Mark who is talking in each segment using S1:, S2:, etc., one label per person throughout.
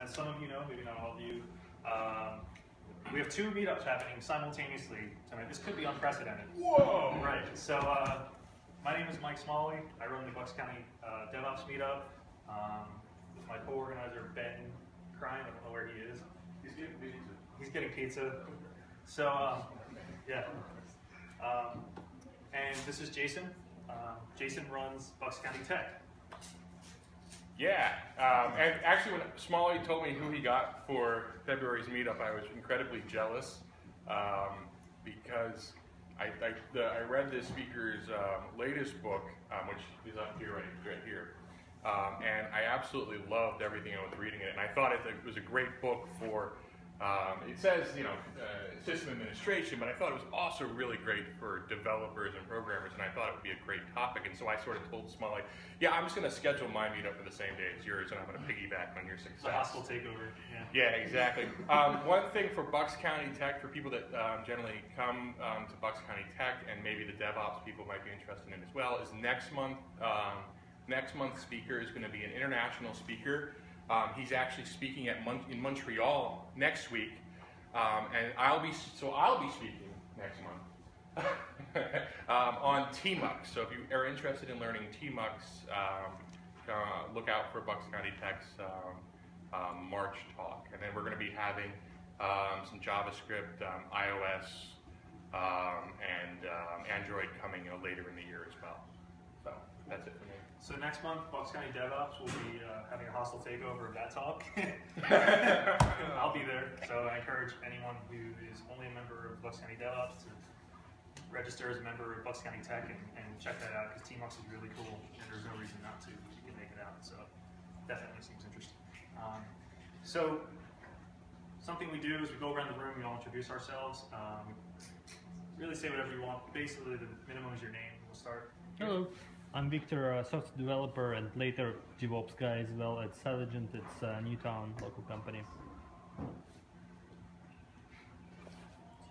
S1: As some of you know, maybe not all of you, we have two meetups happening simultaneously tonight. This could be unprecedented.
S2: Whoa!
S1: Right. So my name is Mike Smalley. I run the Bucks County DevOps meetup with my co-organizer Ben Crime. I don't know where he is.
S2: He's getting pizza.
S1: He's getting pizza. So yeah. And this is Jason. Jason runs Bucks County Tech.
S2: Yeah, and actually when Smalley told me who he got for February's meetup, I was incredibly jealous because I read this speaker's latest book, which is up here, right here, and I absolutely loved everything I was reading in it, and I thought it was a great book for, it says, you know, system administration, but I thought it was also really great for developers and programmers, and I thought it would be a great topic, and so I sort of told Smalley, yeah, I'm just going to schedule my meetup for the same day as yours, and I'm going to piggyback on your success.
S1: The hostile takeover, yeah.
S2: Yeah, exactly. One thing for Bucks County Tech, for people that generally come to Bucks County Tech, and maybe the DevOps people might be interested in as well, is next month's speaker is going to be an international speaker. He's actually speaking in Montreal next week, and I'll be speaking next month on TMUX. So if you are interested in learning TMUX, look out for Bucks County Tech's March talk, and then we're going to be having some JavaScript, iOS, and Android coming later in the year as well. So that's it for me.
S1: So next month, Bucks County DevOps will be having a hostile takeover of that talk. I'll be there, so I encourage anyone who is only a member of Bucks County DevOps to register as a member of Bucks County Tech and check that out, because TMUX is really cool, and there's no reason not to if you can make it out, so definitely seems interesting. So something we do is we go around the room, we all introduce ourselves, really say whatever you want. Basically, the minimum is your name. We'll start.
S3: Hello. I'm Victor, a software developer and later DevOps guy as well at Saligent. It's a Newtown local company.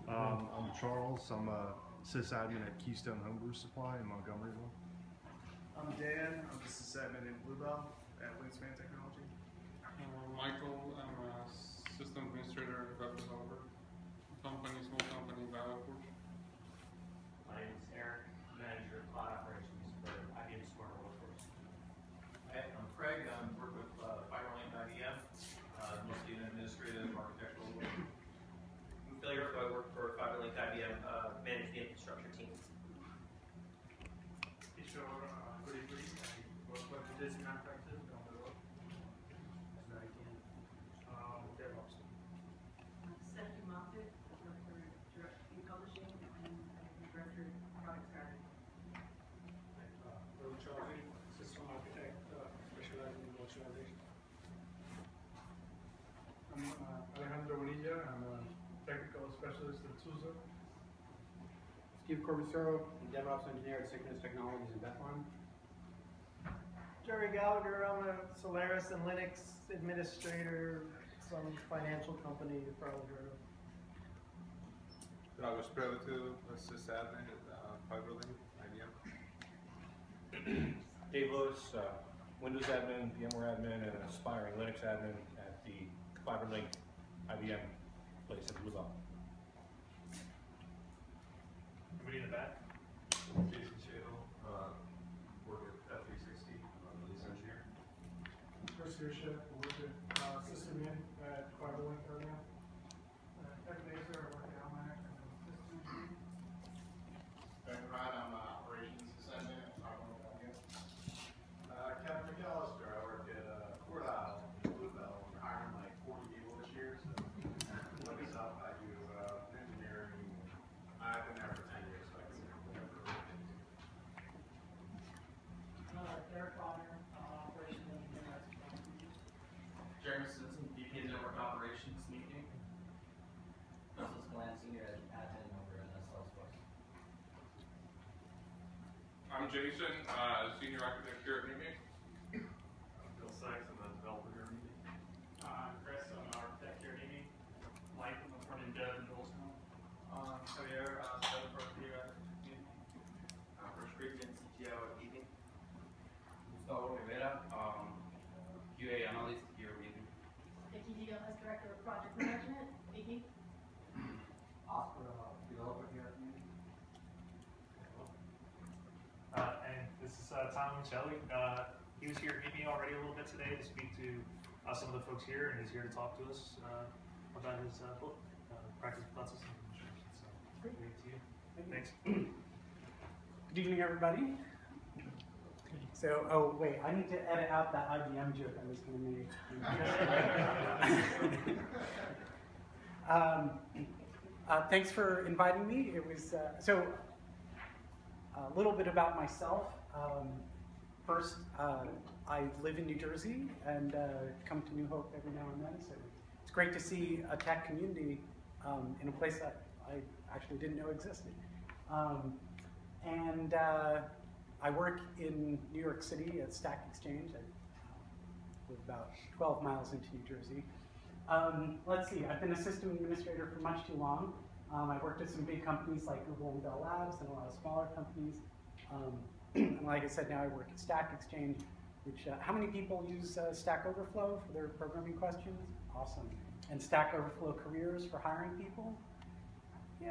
S4: I'm Charles. I'm a sysadmin at Keystone Homebrew Supply in Montgomeryville.
S5: I'm Dan. I'm a sysadmin in Bluebell at Wingspan Technology.
S6: Michael. I'm a system administrator, web developer. Small company, Valapur.
S7: My name is Eric, manager of cloud operations for IBM Smart Workforce. I'm Craig. I work with FiberLink IBM, mostly in administrative, architectural work. I'm Phil York. I work for FiberLink IBM, manage the infrastructure team.
S8: Kishore, good evening. I work for business manufacturers down the road. So I can DevOps.
S9: Stephanie Moffitt, I work for Direct Publishing and Director of Product Strategy.
S8: Rohit Chaudhary, system architect, specializing in virtualization. I'm Alejandro Bonilla. I'm a technical specialist at SUSE.
S10: Steve Corbisero, DevOps engineer at Synchronous Technologies in Bethlehem.
S11: Jerry Gallagher, I'm a Solaris and Linux administrator, some financial company you've probably heard of.
S6: Dragos Prevatu, sysadmin at FiberLink IBM.
S12: Dave Lewis, Windows admin, VMware admin, and an aspiring Linux admin at the FiberLink IBM place in Bluebell.
S1: Anybody in the back?
S13: Jason Shadle, work at F360, release engineer.
S5: Chris Hirschet, work at sysadmin at FiberLink IBM. Kevin Nazer, I work at Almac and system engineer.
S14: Ben Ryan, I'm operations sysadmin at FiberLink IBM.
S15: Kevin McAllister, I work at Fort Isle, Bluebell. We're hiring like 40 people this year, so look us up. I do engineering. I've been there for 10 years, so I can do whatever.
S11: Derek Bonner, operations engineer at
S16: Jeremy Simpson, VP of Network Operations, meeting. This is Glenn, senior admin over in Salesforce.
S6: I'm Jason, senior architect here at Nimi.
S13: I'm Phil Sykes, I'm a developer here at Nimi.
S17: I'm Chris, I'm an architect here at Nimi. Mike, I'm a front-end dev in Wilson.
S18: Javier, developer here at Nimi.
S19: Bruce Friedman, CTO at Nimi.
S20: Gustavo Rivera, QA analyst here at Nimi.
S1: Limoncelli. He was here at me already a little bit today to speak to some of the folks here, and he's here to talk to us about his book, Practice Without System Administration. So, great to you. Thanks.
S20: Good evening, everybody. So, oh wait, I need to edit out that IBM joke I was going to make. Thanks for inviting me. It was so a little bit about myself. First, I live in New Jersey and come to New Hope every now and then. So it's great to see a tech community in a place that I actually didn't know existed. I work in New York City at Stack Exchange. I live about 12 miles into New Jersey. Let's see, I've been a system administrator for much too long. I've worked at some big companies like Google and Bell Labs and a lot of smaller companies. And like I said, now I work at Stack Exchange, which, how many people use Stack Overflow for their programming questions? Awesome. And Stack Overflow Careers for hiring people? Yay!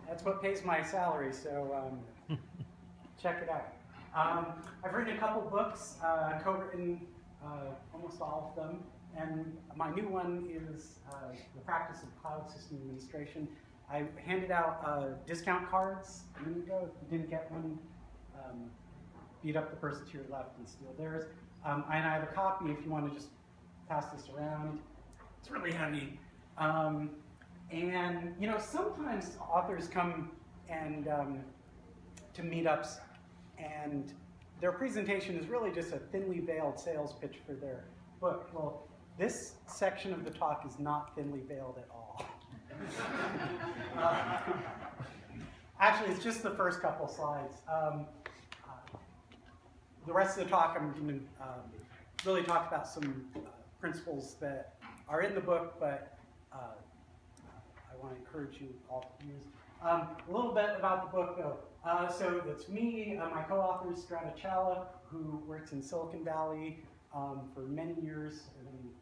S20: That's what pays my salary, so check it out. I've written a couple books, co-written almost all of them, and my new one is The Practice of Cloud System Administration. I handed out discount cards a minute ago. If you didn't get one, beat up the person to your left and steal theirs. And I have a copy if you want to just pass this around. It's really heavy. And you know, sometimes authors come and to meetups, and their presentation is really just a thinly veiled sales pitch for their book. Well, this section of the talk is not thinly veiled at all. Actually, it's just the first couple slides. The rest of the talk, I'm going to really talk about some principles that are in the book, but I want to encourage you all to use. A little bit about the book, though. So it's me, my co-author is Strata Challa, who works in Silicon Valley for many years, and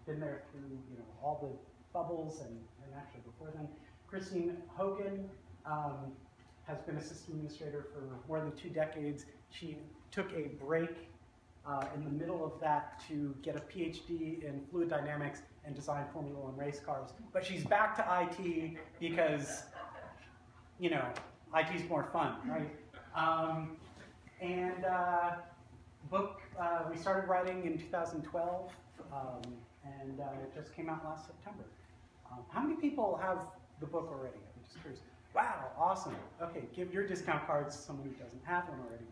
S20: been there through all the bubbles and actually before then. Christine Hogan has been a system administrator for more than 2 decades. She took a break in the middle of that to get a PhD in fluid dynamics and design Formula One race cars. But she's back to IT because, IT's more fun, right? Book we started writing in 2012, and it just came out last September. How many people have the book already? I'm just curious. Wow, awesome. Okay, give your discount cards to someone who doesn't have one already.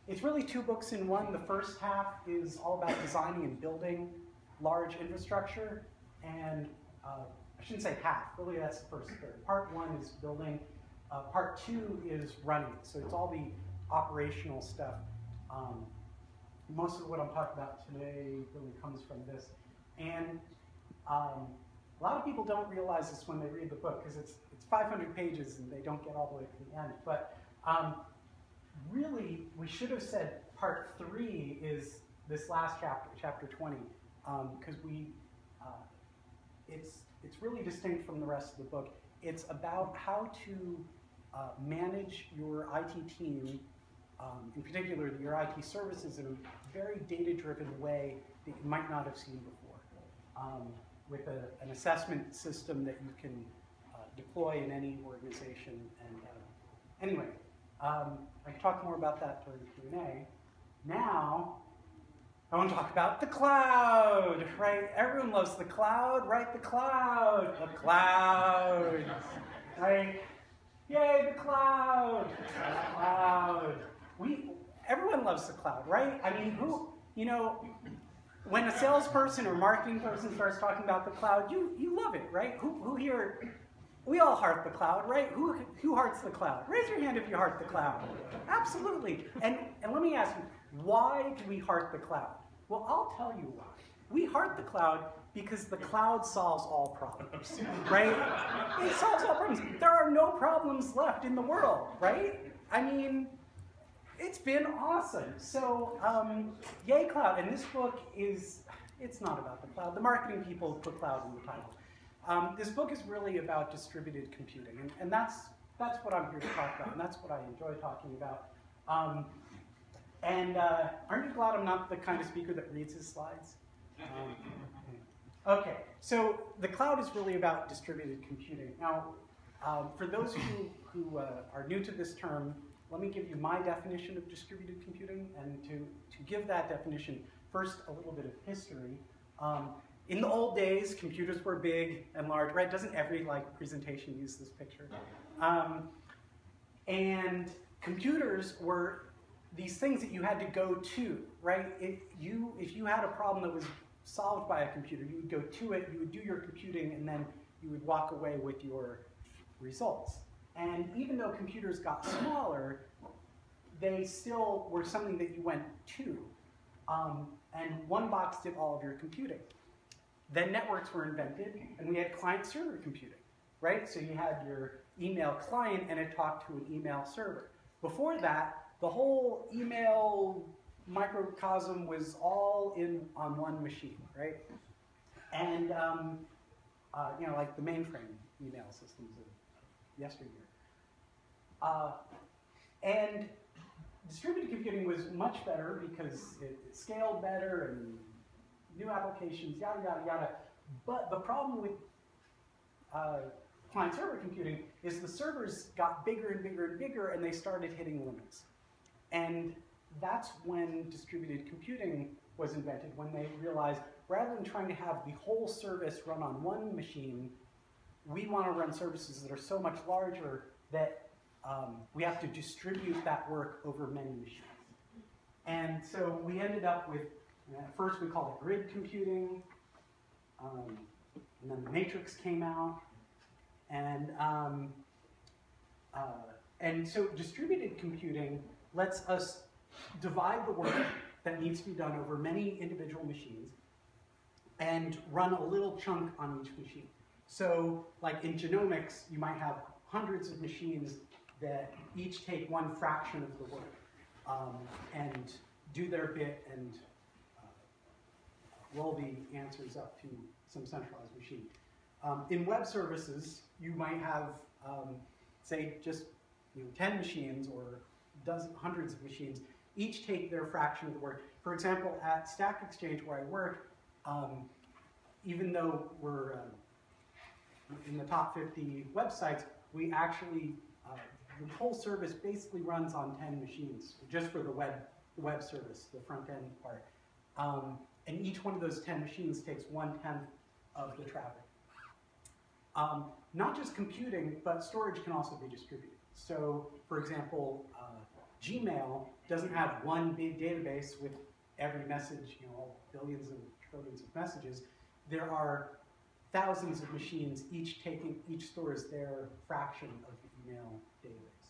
S20: It's really 2 books in one. The first half is all about designing and building large infrastructure, and I shouldn't say half, really that's the first third. Part 1 is building, part 2 is running, so it's all the operational stuff. Most of what I'm talking about today really comes from this. And a lot of people don't realize this when they read the book, because it's 500 pages and they don't get all the way to the end. But really, we should have said part 3 is this last chapter, chapter 20, because it's really distinct from the rest of the book. It's about how to manage your IT team, in particular your IT services, in a very data-driven way that you might not have seen before, with an assessment system that you can deploy in any organization. And anyway, I can talk more about that during the Q&A. Now, I want to talk about the cloud, right? Everyone loves the cloud, right? The cloud, right? Yay, the cloud, everyone loves the cloud, right? I mean, when a salesperson or marketing person starts talking about the cloud, you love it, right? Who here, we all heart the cloud, right? Who hearts the cloud? Raise your hand if you heart the cloud. Absolutely. And let me ask you, why do we heart the cloud? Well, I'll tell you why. We heart the cloud because the cloud solves all problems, right? It solves all problems. There are no problems left in the world, right? I mean, it's been awesome. So, yay cloud. And this book it's not about the cloud. The marketing people put cloud in the title. This book is really about distributed computing. And that's that's what I'm here to talk about, and that's what I enjoy talking about. Aren't you glad I'm not the kind of speaker that reads his slides? Okay, so the cloud is really about distributed computing. Now, for those who are new to this term, let me give you my definition of distributed computing, and to give that definition, first a little bit of history. In the old days, computers were big and large, right? Doesn't every presentation use this picture? And computers were these things that you had to go to, right? If you had a problem that was solved by a computer, you would go to it, you would do your computing, and then you would walk away with your results. And even though computers got smaller, they still were something that you went to. And one box did all of your computing. Then networks were invented, and we had client-server computing, right? So you had your email client, and it talked to an email server. Before that, the whole email microcosm was all on one machine, right? And like the mainframe email systems of yesteryear. And distributed computing was much better because it scaled better and new applications, yada, yada, yada. But the problem with client-server computing is the servers got bigger and bigger and bigger, and they started hitting limits. And that's when distributed computing was invented, when they realized rather than trying to have the whole service run on one machine, we want to run services that are so much larger that we have to distribute that work over many machines. And so we ended up with, at first we called it grid computing, and then the matrix came out, and so distributed computing lets us divide the work that needs to be done over many individual machines and run a little chunk on each machine. So like in genomics, you might have hundreds of machines that each take one fraction of the work and do their bit and roll the answers up to some centralized machine. In web services, you might have, say, just 10 machines or hundreds of machines, each take their fraction of the work. For example, at Stack Exchange, where I work, even though we're in the top 50 websites, we actually, the whole service basically runs on 10 machines, just for the web service, the front end part. And each one of those 10 machines takes 1/10 of the traffic. Not just computing, but storage can also be distributed. So, for example, Gmail doesn't have one big database with every message, billions and trillions of messages. There are thousands of machines, each stores their fraction of the email database.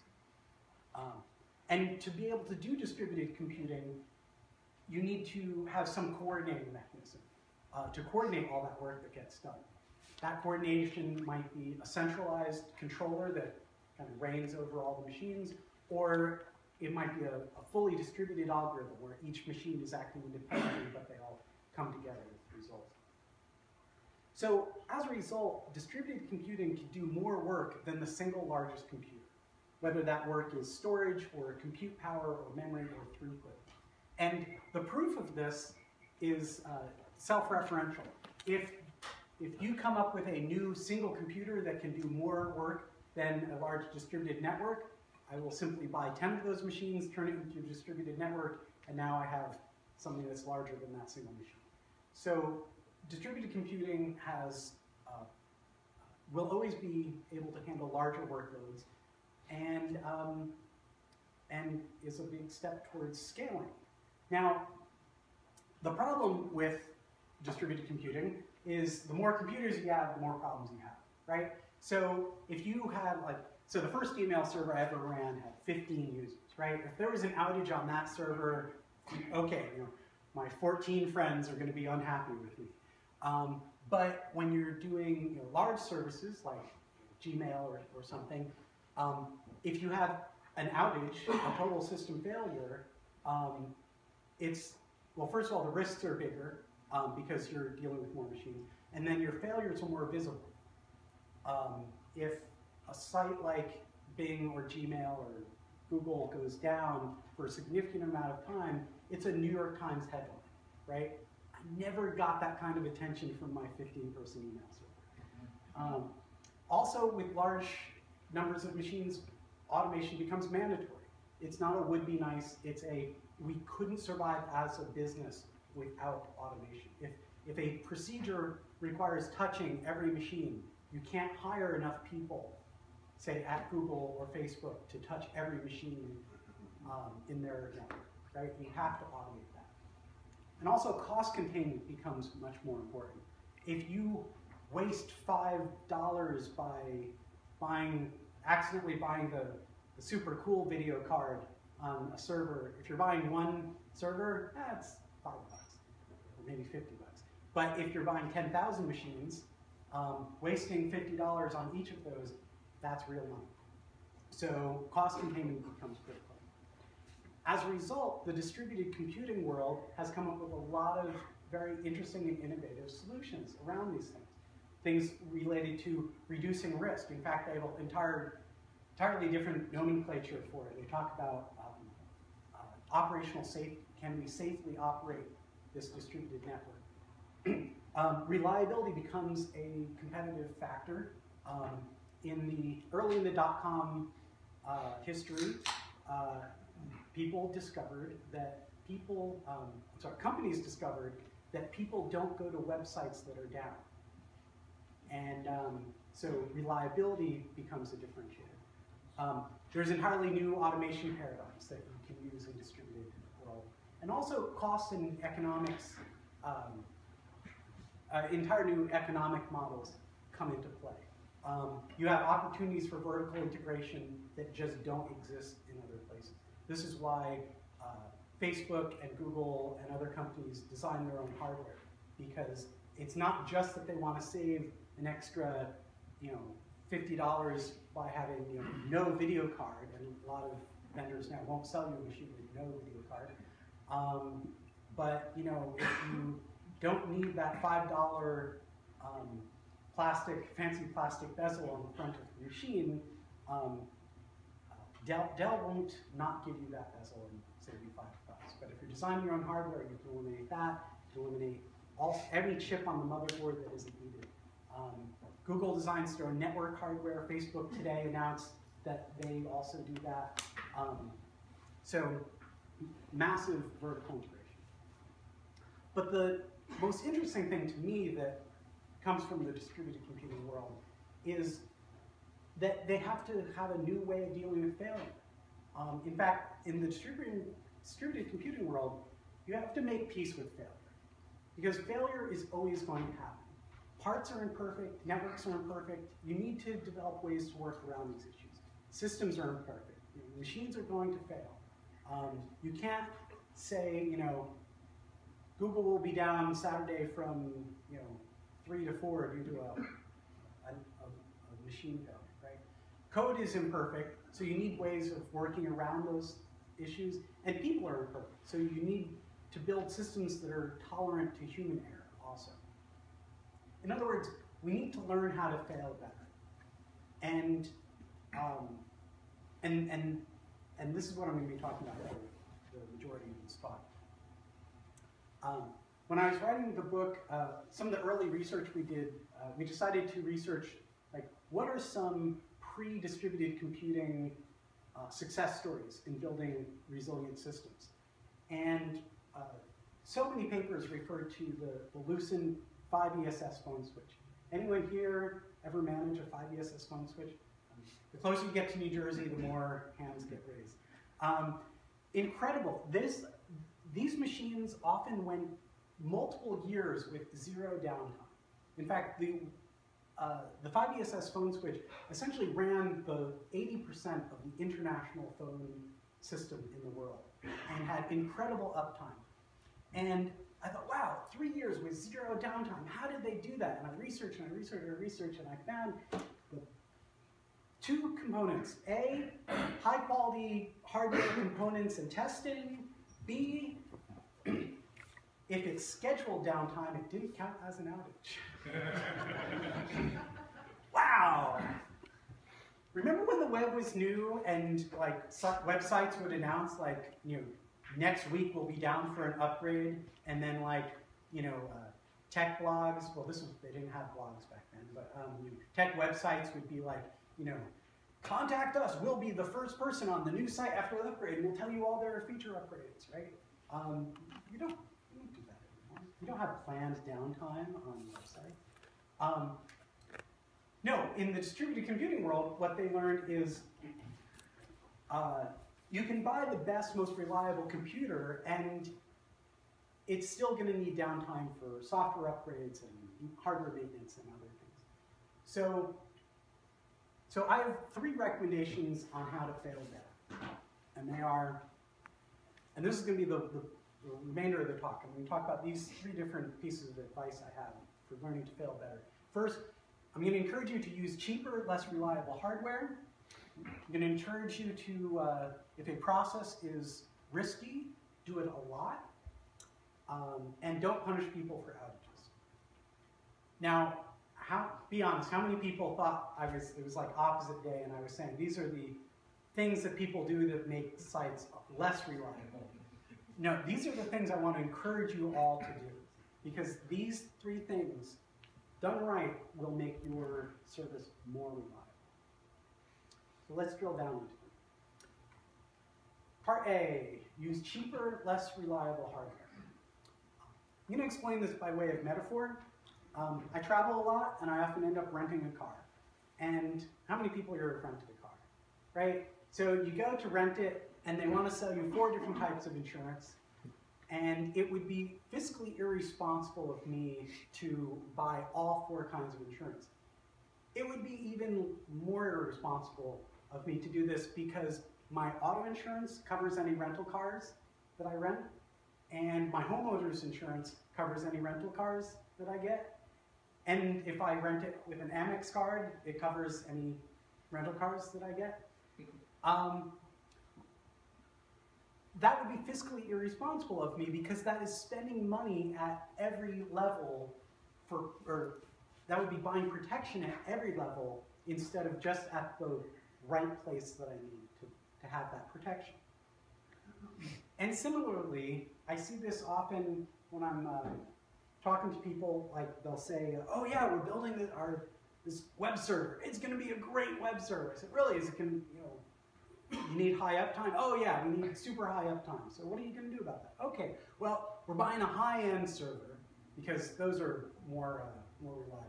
S20: And to be able to do distributed computing, you need to have some coordinating mechanism to coordinate all that work that gets done. That coordination might be a centralized controller that kind of reigns over all the machines, or it might be a fully distributed algorithm where each machine is acting independently, but they all come together with results. So as a result, distributed computing can do more work than the single largest computer, whether that work is storage or compute power or memory or throughput. And the proof of this is self-referential. If you come up with a new single computer that can do more work than a large distributed network, I will simply buy 10 of those machines, turn it into a distributed network, and now I have something that's larger than that single machine. So distributed computing will always be able to handle larger workloads and is a big step towards scaling. Now, the problem with distributed computing is the more computers you have, the more problems you have, right? So if you had so the first email server I ever ran had 15 users, right? If there was an outage on that server, okay, my 14 friends are going to be unhappy with me. But when you're doing large services like Gmail or something, if you have an outage, a total system failure, well, first of all, the risks are bigger because you're dealing with more machines, and then your failures are more visible. If a site like Bing or Gmail or Google goes down for a significant amount of time, it's a New York Times headline, right? I never got that kind of attention from my 15-person email server. Also, with large numbers of machines, automation becomes mandatory. It's not a would be nice, it's a we couldn't survive as a business without automation. If a procedure requires touching every machine, you can't hire enough people, say at Google or Facebook, to touch every machine in their network, right? You have to automate that. And also cost containment becomes much more important. If you waste $5 by accidentally buying the super cool video card on a server, if you're buying one server, that's $5 or maybe $50. But if you're buying 10,000 machines, wasting $50 on each of those, that's real money. So cost containment becomes critical. As a result, the distributed computing world has come up with a lot of very interesting and innovative solutions around these things. Things related to reducing risk. In fact, they have an entirely different nomenclature for it. They talk about operational safety. Can we safely operate this distributed network? Reliability becomes a competitive factor. Early in the dot-com history, companies discovered that people don't go to websites that are down. And so reliability becomes a differentiator. There's entirely new automation paradigms that you can use in distributed world. And also cost and economics, entire new economic models come into play. You have opportunities for vertical integration that just don't exist in other places. This is why Facebook and Google and other companies design their own hardware, because it's not just that they want to save an extra, $50 by having no video card, and a lot of vendors now won't sell you a machine with no video card. But if you don't need that $5 fancy plastic bezel on the front of the machine, Dell won't not give you that bezel and save you $5. But if you're designing your own hardware, you can eliminate that. You can eliminate every chip on the motherboard that isn't needed. Google designs their own network hardware. Facebook today announced that they also do that. So massive vertical integration. But the most interesting thing to me that comes from the distributed computing world is that they have to have a new way of dealing with failure. In fact, in the distributed computing world, you have to make peace with failure, because failure is always going to happen. Parts are imperfect, networks are imperfect. You need to develop ways to work around these issues. Systems are imperfect. Machines are going to fail. You can't say, Google will be down Saturday from 3 to 4 due to a machine failure, right? Code is imperfect, so you need ways of working around those issues, and people are imperfect, so you need to build systems that are tolerant to human error also. In other words, we need to learn how to fail better. And this is what I'm going to be talking about for the majority of this talk. When I was writing the book, some of the early research we did, we decided to research, what are some pre-distributed computing success stories in building resilient systems? And so many papers referred to the Lucent 5ESS phone switch. Anyone here ever manage a 5ESS phone switch? The closer you get to New Jersey, the more hands get raised. Incredible. These machines often went multiple years with zero downtime. In fact, the 5ESS phone switch essentially ran the 80% of the international phone system in the world and had incredible uptime. And I thought, wow, 3 years with zero downtime. How did they do that? And I researched and I researched and I researched, and I found the two components. A, high quality hardware components and testing. B, if it's scheduled downtime, it didn't count as an outage. Wow. remember when the web was new and like websites would announce like, next week we'll be down for an upgrade, and then like, tech blogs, well they didn't have blogs back then, but tech websites would be like, contact us, we'll be the first person on the new site after the upgrade, and we'll tell you all their feature upgrades, right? You don't do that anymore. You don't have planned downtime on the website. No, in the distributed computing world, what they learned is you can buy the best, most reliable computer, and it's still going to need downtime for software upgrades and hardware maintenance and other things. So I have 3 recommendations on how to fail better. And they are, and this is going to be the remainder of the talk. I'm going to talk about these 3 different pieces of advice I have for learning to fail better. First, I'm going to encourage you to use cheaper, less reliable hardware. I'm going to encourage you to, if a process is risky, do it a lot. And don't punish people for outages. Now, be honest, how many people thought it was like opposite day and I was saying these are the things that people do that make sites less reliable? No, these are the things I want to encourage you all to do, because these 3 things, done right, will make your service more reliable. So let's drill down into them. Part A, use cheaper, less reliable hardware. I'm going to explain this by way of metaphor. I travel a lot, and I often end up renting a car. And how many people here have rented a car, right? So you go to rent it, and they want to sell you 4 different types of insurance. And it would be fiscally irresponsible of me to buy all 4 kinds of insurance. It would be even more irresponsible of me to do this because my auto insurance covers any rental cars that I rent, and my homeowner's insurance covers any rental cars that I get. And if I rent it with an Amex card, it covers any rental cars that I get. That would be fiscally irresponsible of me because that is spending money at every level or that would be buying protection at every level instead of just at the right place that I need to have that protection. And similarly, I see this often when I'm talking to people, like they'll say, oh yeah, we're building this web server. It's going to be a great web server. I said, really? Is it going to, you need high uptime? Oh yeah, we need super high uptime. So what are you going to do about that? Okay, well, we're buying a high-end server because those are more reliable.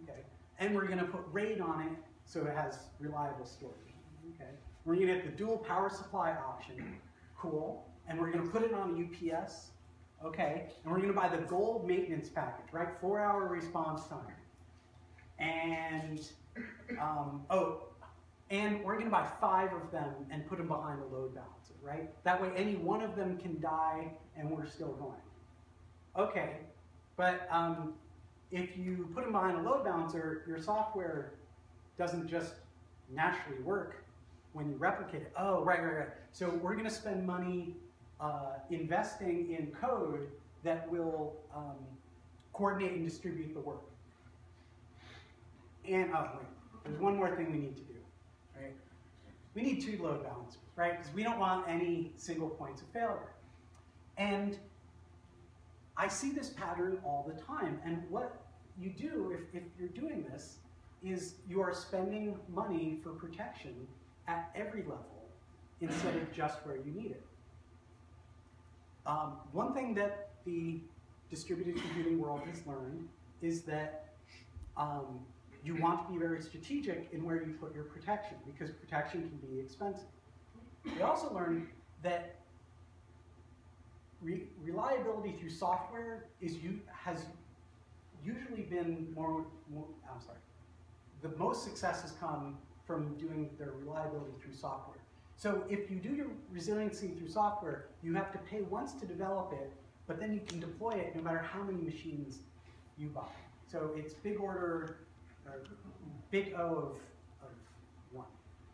S20: Okay, and we're going to put RAID on it so it has reliable storage. Okay, we're going to get the dual power supply option. Cool. And we're going to put it on a UPS. Okay, and we're going to buy the gold maintenance package, right? 4-hour response time. And, and we're going to buy 5 of them and put them behind a load balancer, right? That way any one of them can die and we're still going. Okay, but if you put them behind a load balancer, your software doesn't just naturally work when you replicate it. Oh, right. So we're going to spend money investing in code that will coordinate and distribute the work. And there's one more thing we need to do, right? We need 2 load balancers, right? Because we don't want any single points of failure. And I see this pattern all the time. And what you do if you're doing this is you are spending money for protection at every level instead of just where you need it. One thing that the distributed computing world has learned is that you want to be very strategic in where you put your protection because protection can be expensive. They also learned that reliability through software has usually been the most success has come from doing their reliability through software. So if you do your resiliency through software, you have to pay once to develop it, but then you can deploy it no matter how many machines you buy. So it's big order, big O of 1,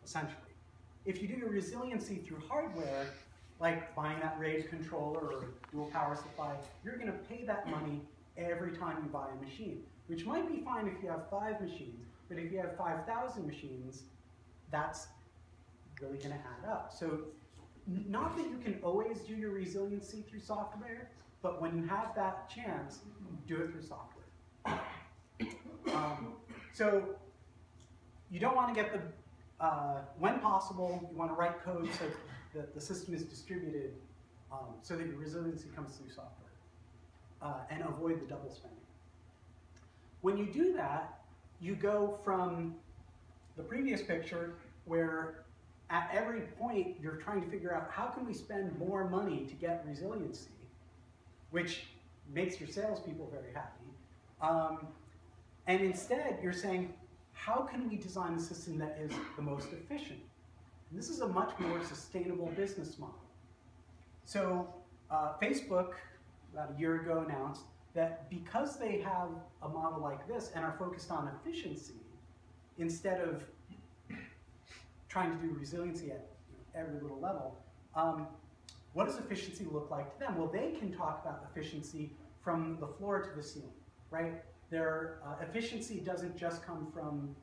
S20: essentially. If you do your resiliency through hardware, like buying that RAID controller or dual power supply, you're going to pay that money every time you buy a machine, which might be fine if you have 5 machines, but if you have 5,000 machines, that's really going to add up. So not that you can always do your resiliency through software, but when you have that chance, do it through software. So you don't want to get the, when possible, you want to write code so that the system is distributed so that your resiliency comes through software and avoid the double spending. When you do that, you go from the previous picture where at every point you're trying to figure out how can we spend more money to get resiliency, which makes your salespeople very happy. And instead you're saying, how can we design a system that is the most efficient? And this is a much more sustainable business model. So Facebook, about a year ago, announced that because they have a model like this and are focused on efficiency, instead of trying to do resiliency at every little level, what does efficiency look like to them? Well, they can talk about efficiency from the floor to the ceiling, right? Their efficiency doesn't just come from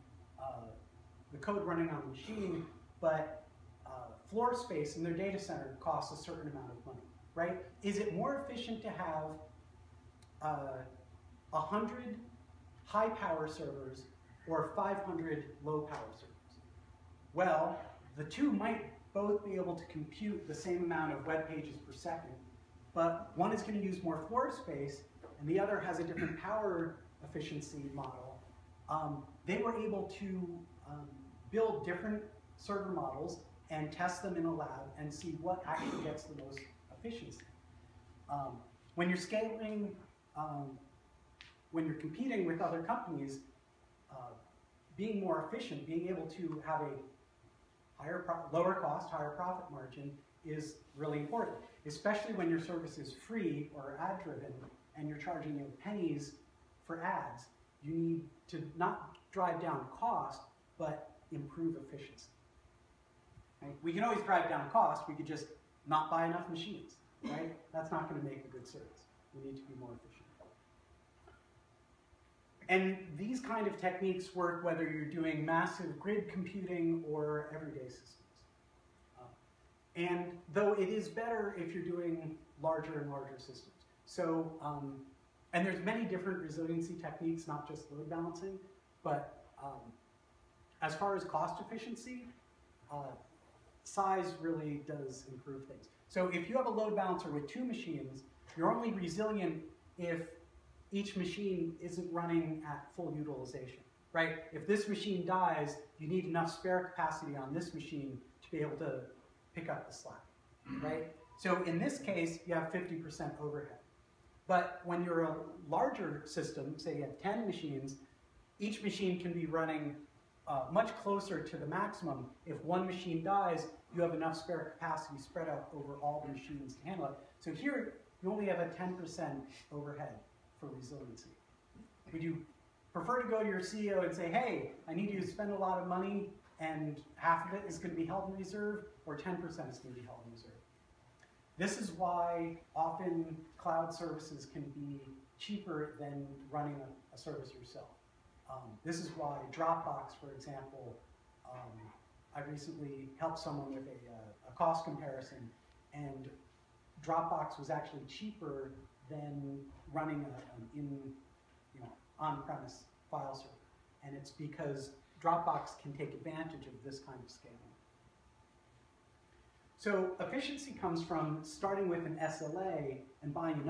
S20: the code running on the machine, but floor space in their data center costs a certain amount of money, right? Is it more efficient to have 100 high-power servers or 500 low-power servers? Well, the two might both be able to compute the same amount of web pages per second, but one is going to use more floor space, and the other has a different power efficiency model. They were able to build different server models and test them in a lab and see what actually gets the most efficiency. When you're scaling, when you're competing with other companies, being more efficient, being able to have a lower cost, higher profit margin is really important, especially when your service is free or ad driven and you're charging pennies for ads. You need to not drive down cost, but improve efficiency. Right? We can always drive down cost, we could just not buy enough machines, right? That's not going to make a good service. We need to be more efficient. And these kind of techniques work whether you're doing massive grid computing or everyday systems. And though it is better if you're doing larger and larger systems. So, and there's many different resiliency techniques, not just load balancing, but as far as cost efficiency, size really does improve things. So if you have a load balancer with 2 machines, you're only resilient if each machine isn't running at full utilization, right? If this machine dies, you need enough spare capacity on this machine to be able to pick up the slack, right? So in this case, you have 50% overhead. But when you're a larger system, say you have 10 machines, each machine can be running much closer to the maximum. If one machine dies, you have enough spare capacity spread out over all the machines to handle it. So here, you only have a 10% overhead for resiliency. Would you prefer to go to your CEO and say, hey, I need you to spend a lot of money and half of it is going to be held in reserve, or 10% is going to be held in reserve? This is why often cloud services can be cheaper than running a service yourself. This is why Dropbox, for example, I recently helped someone with a cost comparison, and Dropbox was actually cheaper than running an on-premise file server. And it's because Dropbox can take advantage of this kind of scaling. So efficiency comes from starting with an SLA and buying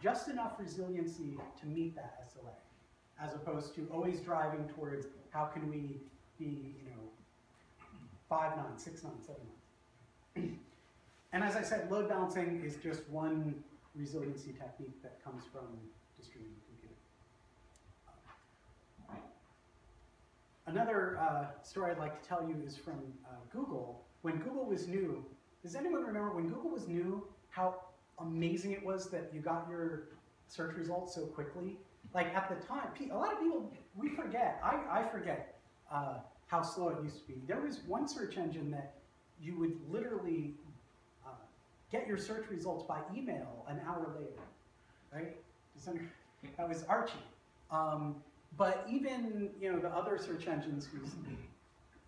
S20: just enough resiliency to meet that SLA, as opposed to always driving towards how can we be, 5 nines, 6 nines, 7 nines. And as I said, load balancing is just one resiliency technique that comes from distributed computing. Another story I'd like to tell you is from Google. When Google was new, does anyone remember when Google was new, how amazing it was that you got your search results so quickly? Like at the time, a lot of people, we forget, I forget how slow it used to be. There was one search engine that you would literally get your search results by email an hour later, right? That was Archie. But even the other search engines whose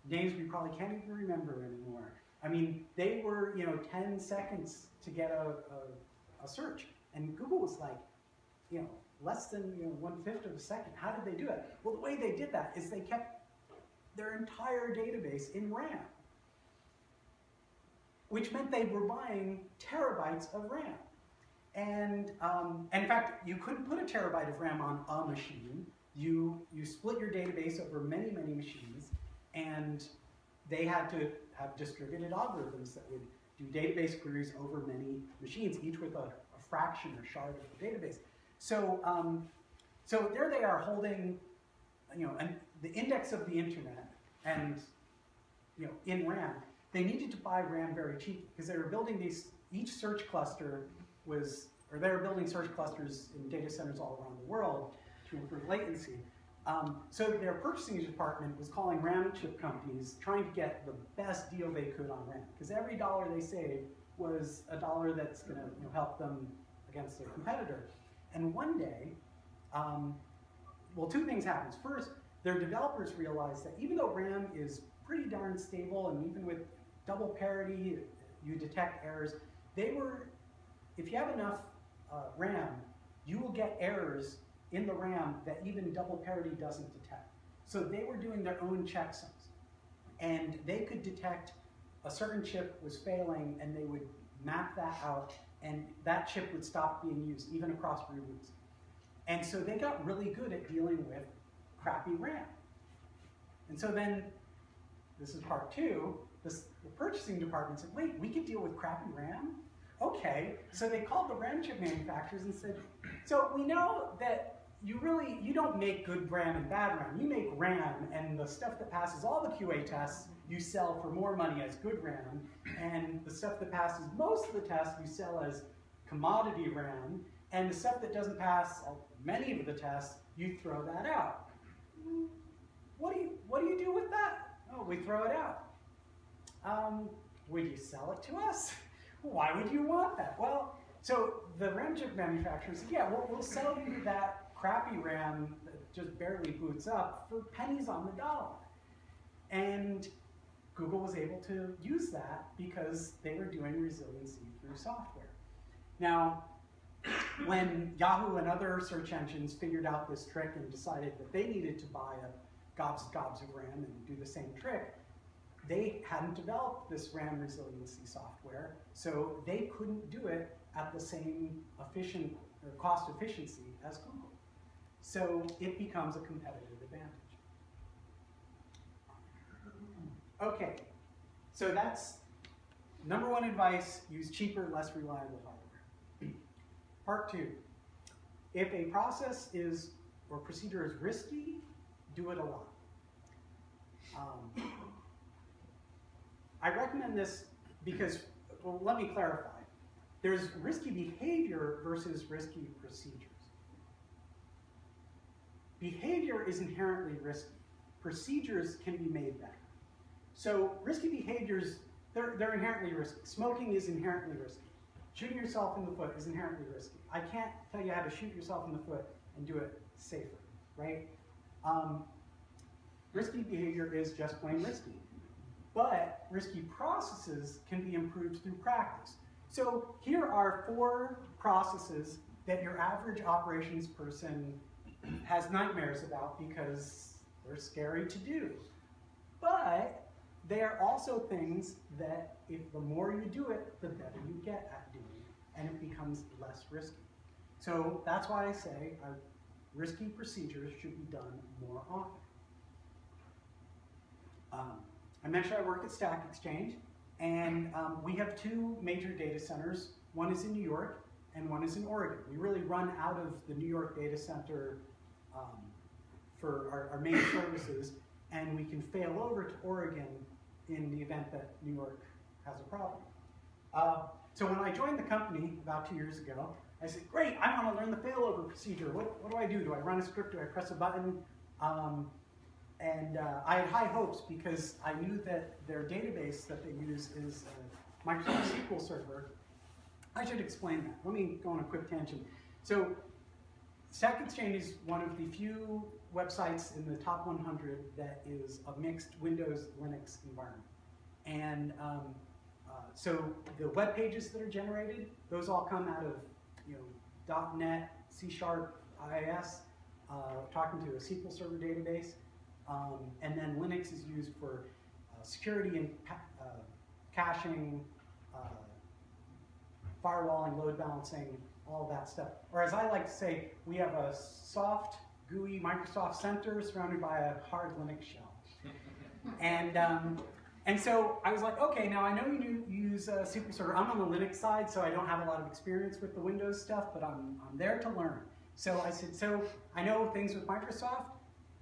S20: names we probably can't even remember anymore. I mean, they were, 10 seconds to get a search. And Google was like, less than 1/5 of a second. How did they do it? Well, the way they did that is they kept their entire database in RAM, which meant they were buying terabytes of RAM. And in fact, you couldn't put a terabyte of RAM on a machine. You split your database over many, many machines, and they had to have distributed algorithms that would do database queries over many machines, each with a fraction or shard of the database. So, so there they are holding, the index of the internet, and in RAM. They needed to buy RAM very cheap because they were building these. Each search cluster was, or they were building search clusters in data centers all around the world to improve latency. So their purchasing department was calling RAM chip companies, trying to get the best deal they could on RAM, because every dollar they saved was a dollar that's going to help them against their competitor. And one day, well, two things happened. First, their developers realized that even though RAM is pretty darn stable, and even with double parity, you detect errors, if you have enough RAM, you will get errors in the RAM that even double parity doesn't detect. So they were doing their own checksums, and they could detect a certain chip was failing, and they would map that out, and that chip would stop being used, even across reboots. And so they got really good at dealing with crappy RAM. And so then, this is part two, the purchasing department said, wait, we could deal with crappy RAM? Okay, so they called the RAM chip manufacturers and said, so we know that you don't make good RAM and bad RAM. You make RAM, and the stuff that passes all the QA tests, you sell for more money as good RAM, and the stuff that passes most of the tests, you sell as commodity RAM, and the stuff that doesn't pass many of the tests, you throw that out. What do you do with that? Oh, we throw it out. Would you sell it to us? Why would you want that? Well, so the RAM chip manufacturers said, yeah, we'll sell you that crappy RAM that just barely boots up for pennies on the dollar. And Google was able to use that because they were doing resiliency through software. Now, when Yahoo and other search engines figured out this trick and decided that they needed to buy gobs of RAM and do the same trick, they hadn't developed this RAM resiliency software, so they couldn't do it at the same efficient or cost efficiency as Google. So it becomes a competitive advantage. Okay, so that's number one advice: use cheaper, less reliable hardware. Part two: if a process or procedure is risky, do it a lot. I recommend this because, well, let me clarify. There's risky behavior versus risky procedures. Behavior is inherently risky. Procedures can be made better. So risky behaviors, they're inherently risky. Smoking is inherently risky. Shooting yourself in the foot is inherently risky. I can't tell you how to shoot yourself in the foot and do it safer, right? Risky behavior is just plain risky. But risky processes can be improved through practice. So here are 4 processes that your average operations person has nightmares about because they're scary to do. But they are also things that if the more you do it, the better you get at doing it, and it becomes less risky. So that's why I say risky procedures should be done more often. I mentioned I work at Stack Exchange, and we have 2 major data centers. One is in New York, and one is in Oregon. We really run out of the New York data center for our main services, and we can fail over to Oregon in the event that New York has a problem. So when I joined the company about 2 years ago, I said, great, I want to learn the failover procedure. What do I do? Do I run a script? Do I press a button? And I had high hopes because I knew that their database that they use is a Microsoft SQL Server. I should explain that. Let me go on a quick tangent. So Stack Exchange is one of the few websites in the top 100 that is a mixed Windows Linux environment. And so the web pages that are generated, those all come out of .NET, C#, IIS, talking to a SQL Server database, and then Linux is used for security and caching, firewalling, load balancing, all that stuff. Or as I like to say, we have a soft, GUI Microsoft Center surrounded by a hard Linux shell. And so I was like, okay, now I know you use SQL Server. I'm on the Linux side, so I don't have a lot of experience with the Windows stuff, but I'm there to learn. So I said, so I know things with Microsoft.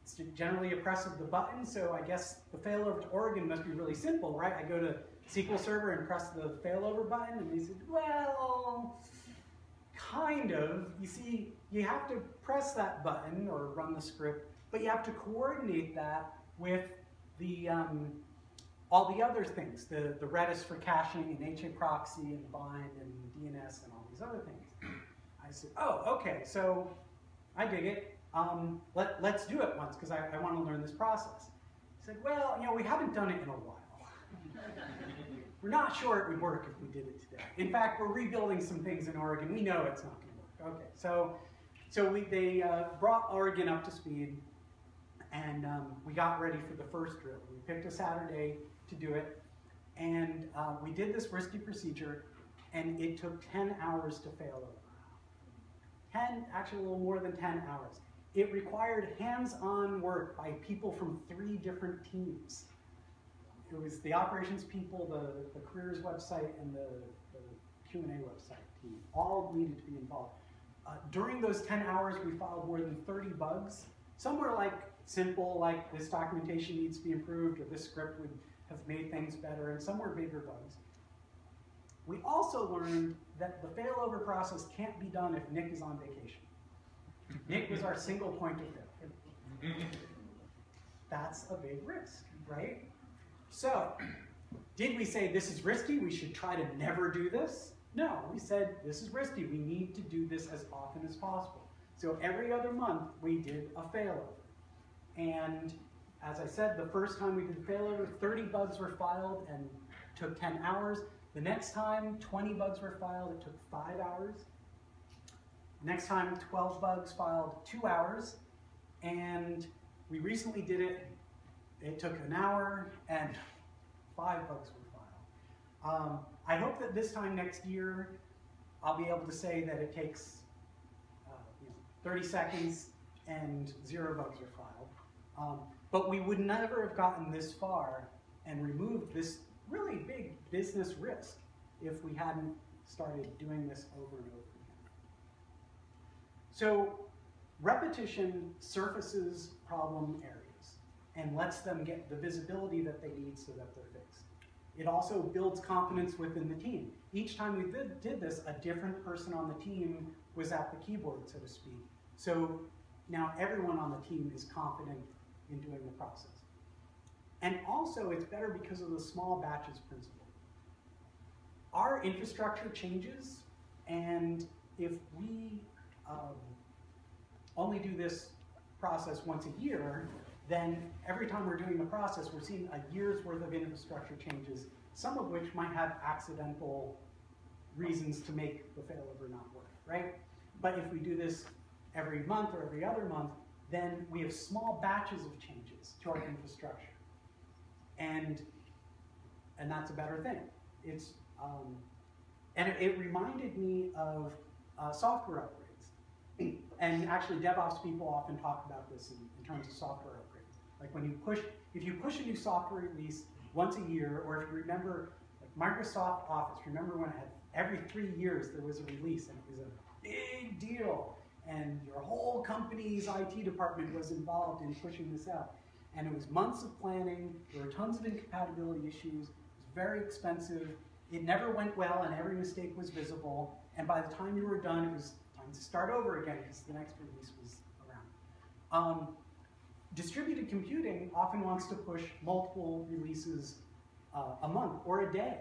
S20: It's generally a press of the button, so I guess the failover to Oregon must be really simple, right? I go to SQL Server and press the failover button, and they said, well, kind of. You see, you have to press that button or run the script, but you have to coordinate that with the all the other things, the Redis for caching and HA proxy and bind and DNS and all these other things. I said, oh, okay, so I dig it. Let's do it once because I want to learn this process. He said, well, we haven't done it in a while. We're not sure it would work if we did it today. In fact, we're rebuilding some things in Oregon. We know it's not going to work. Okay, so they brought Oregon up to speed, and we got ready for the first drill. We picked a Saturday to do it, and we did this risky procedure, and it took 10 hours to fail over. Actually a little more than 10 hours. It required hands-on work by people from 3 different teams. It was the operations people, the careers website, and the Q&A website team. All needed to be involved. During those 10 hours, we filed more than 30 bugs. Some were like simple, like this documentation needs to be improved, or this script would have made things better, and some were bigger bugs. We also learned that the failover process can't be done if Nick is on vacation. Nick was our single point of failure. That's a big risk, right? So, did we say this is risky, we should try to never do this? No, we said this is risky, we need to do this as often as possible. So every other month, we did a failover. And as I said, the first time we did the failover, 30 bugs were filed and took 10 hours. The next time, 20 bugs were filed, it took 5 hours. Next time, 12 bugs filed, 2 hours. And we recently did it, it took an hour, and 5 bugs were filed. I hope that this time next year, I'll be able to say that it takes 30 seconds and 0 bugs are filed. But we would never have gotten this far and removed this really big business risk if we hadn't started doing this over and over again. So repetition surfaces problem areas and lets them get the visibility that they need so that they're fixed. It also builds confidence within the team. Each time we did this, a different person on the team was at the keyboard, so to speak. So now everyone on the team is confident in doing the process. And also, it's better because of the small batches principle. Our infrastructure changes, and if we only do this process once a year, then every time we're doing the process, we're seeing a year's worth of infrastructure changes, some of which might have accidental reasons to make the failover not work, right? But if we do this every month or every other month, then we have small batches of changes to our infrastructure. And that's a better thing. It's, and it reminded me of software upgrades. And actually, DevOps people often talk about this in terms of software upgrades. Like when you push, if you push a new software release once a year, or if you remember like Microsoft Office, remember when it had every 3 years there was a release and it was a big deal. And your whole company's IT department was involved in pushing this out. And it was months of planning, there were tons of incompatibility issues, it was very expensive, it never went well and every mistake was visible, and by the time you were done, it was time to start over again because the next release was around. Distributed computing often wants to push multiple releases a month or a day.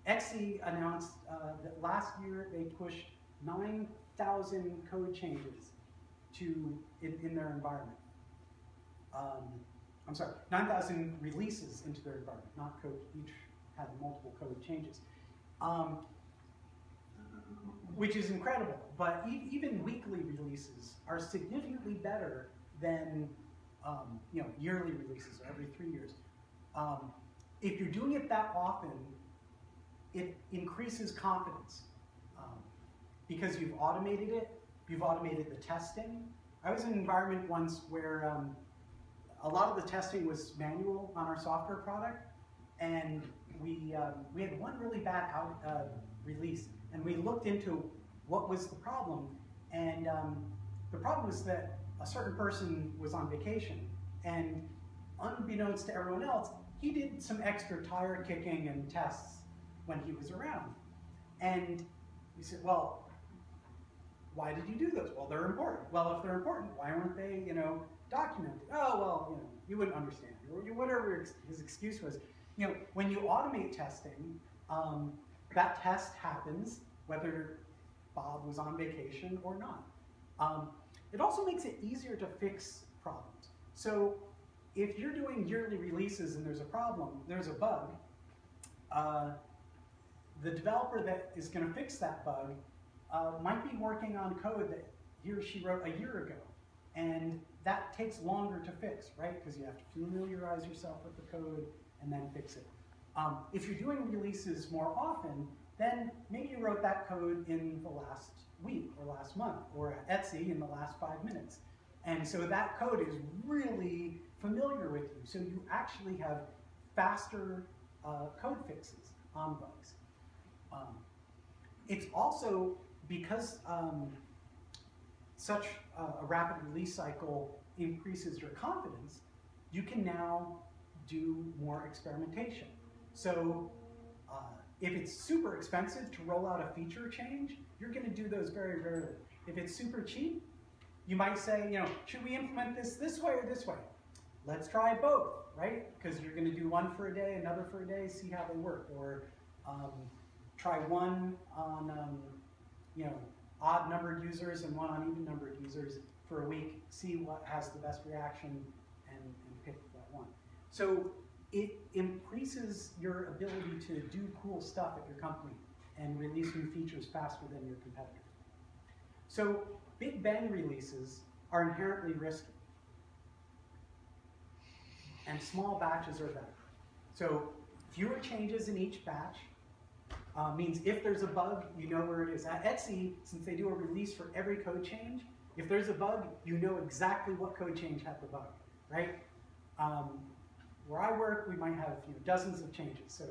S20: Xe announced that last year they pushed 9,000 code changes in their environment. I'm sorry, 9,000 releases into their environment, not code. Each had multiple code changes, which is incredible. But even weekly releases are significantly better than yearly releases or every 3 years. If you're doing it that often, it increases confidence because you've automated it. You've automated the testing. I was in an environment once where a lot of the testing was manual on our software product, and we had one really bad release, and we looked into what was the problem, and the problem was that a certain person was on vacation, and unbeknownst to everyone else, he did some extra tire kicking and tests when he was around. And we said, well, why did you do those? Well, they're important. Well, if they're important, why weren't they, documented? Oh, well, you wouldn't understand. Or whatever his excuse was. When you automate testing, that test happens whether Bob was on vacation or not. It also makes it easier to fix problems. So if you're doing yearly releases and there's a problem, there's a bug, the developer that is going to fix that bug might be working on code that he or she wrote a year ago. And that takes longer to fix, right? Because you have to familiarize yourself with the code and then fix it. If you're doing releases more often, then maybe you wrote that code in the last week or last month, or at Etsy in the last 5 minutes. And so that code is really familiar with you. So you actually have faster code fixes on bugs. It's also because such a rapid release cycle increases your confidence, you can now do more experimentation. So if it's super expensive to roll out a feature change, you're going to do those very rarely. If it's super cheap, you might say, should we implement this way or this way? Let's try both, right? Because you're going to do one for a day, another for a day, see how they work. Or try one on odd numbered users and one on even numbered users for a week, see what has the best reaction, and pick that one. So it increases your ability to do cool stuff at your company and release new features faster than your competitors. So big bang releases are inherently risky. And small batches are better. So fewer changes in each batch means if there's a bug, you know where it is. At Etsy, since they do a release for every code change, if there's a bug, you know exactly what code change had the bug, right? Where I work, we might have dozens of changes, so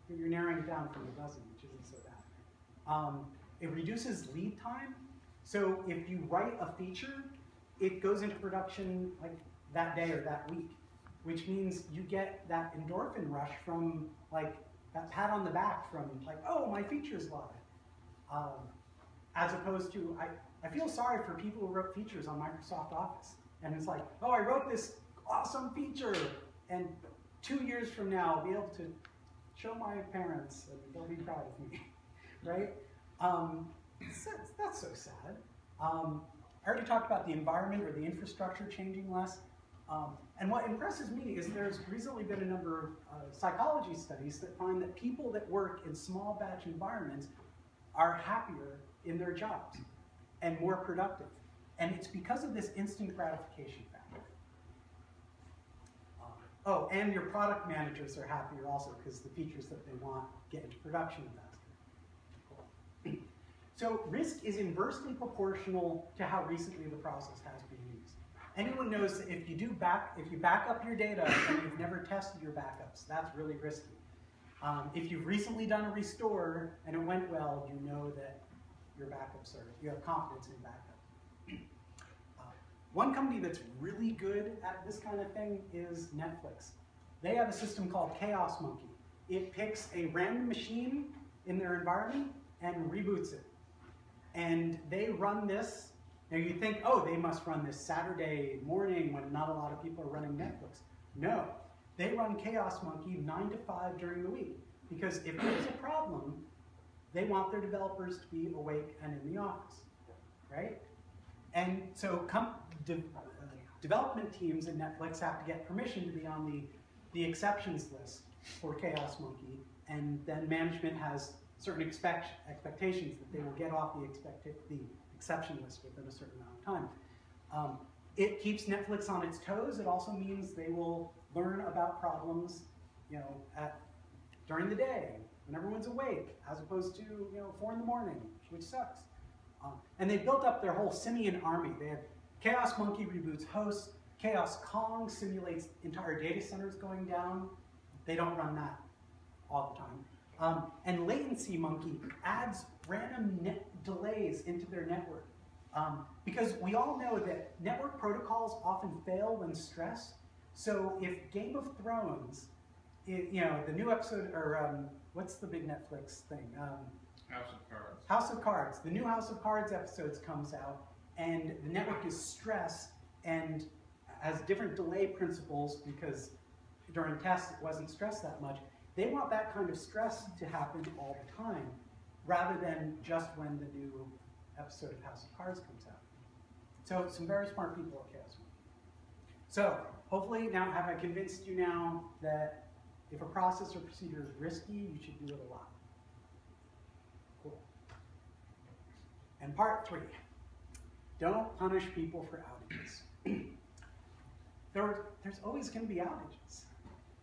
S20: you're narrowing it down from a dozen, which isn't so bad. It reduces lead time, so if you write a feature, it goes into production like that day or that week, which means you get that endorphin rush from that pat on the back from oh, my feature's live. As opposed to, I feel sorry for people who wrote features on Microsoft Office. And it's like, oh, I wrote this awesome feature. And 2 years from now, I'll be able to show my parents and they'll be proud of me, right? That's so sad. I already talked about the environment or the infrastructure changing less. And what impresses me is there's recently been a number of psychology studies that find that people that work in small batch environments are happier in their jobs and more productive. And it's because of this instant gratification factor. Oh, and your product managers are happier also because the features that they want get into production faster. So risk is inversely proportional to how recently the process has been used. Anyone knows that if you back up your data and you've never tested your backups, that's really risky. If you've recently done a restore and it went well, you know that your backups you have confidence in backup. One company that's really good at this kind of thing is Netflix. They have a system called Chaos Monkey. It picks a random machine in their environment and reboots it. And they run this. Now you think, oh, they must run this Saturday morning when not a lot of people are running Netflix. No, they run Chaos Monkey 9 to 5 during the week. Because if there's a problem, they want their developers to be awake and in the office, right? And so development teams in Netflix have to get permission to be on the exceptions list for Chaos Monkey, and then management has certain expectations that they will get off the exception list within a certain amount of time. It keeps Netflix on its toes. It also means they will learn about problems, during the day when everyone's awake, as opposed to 4 in the morning, which sucks. And they built up their whole simian army. They have Chaos Monkey reboots hosts. Chaos Kong simulates entire data centers going down. They don't run that all the time. And Latency Monkey adds random delays into their network. Because we all know that network protocols often fail when stressed. So if Game of Thrones, the new episode, or what's the big Netflix thing?
S6: House of Cards.
S20: House of Cards. The new House of Cards episodes comes out, and the network is stressed and has different delay principles because during tests it wasn't stressed that much. They want that kind of stress to happen all the time, rather than just when the new episode of House of Cards comes out. So some very smart people at Chaos Monkey. So hopefully now, have I convinced you now that if a process or procedure is risky, you should do it a lot? Cool. And part 3, don't punish people for outages. There's always going to be outages.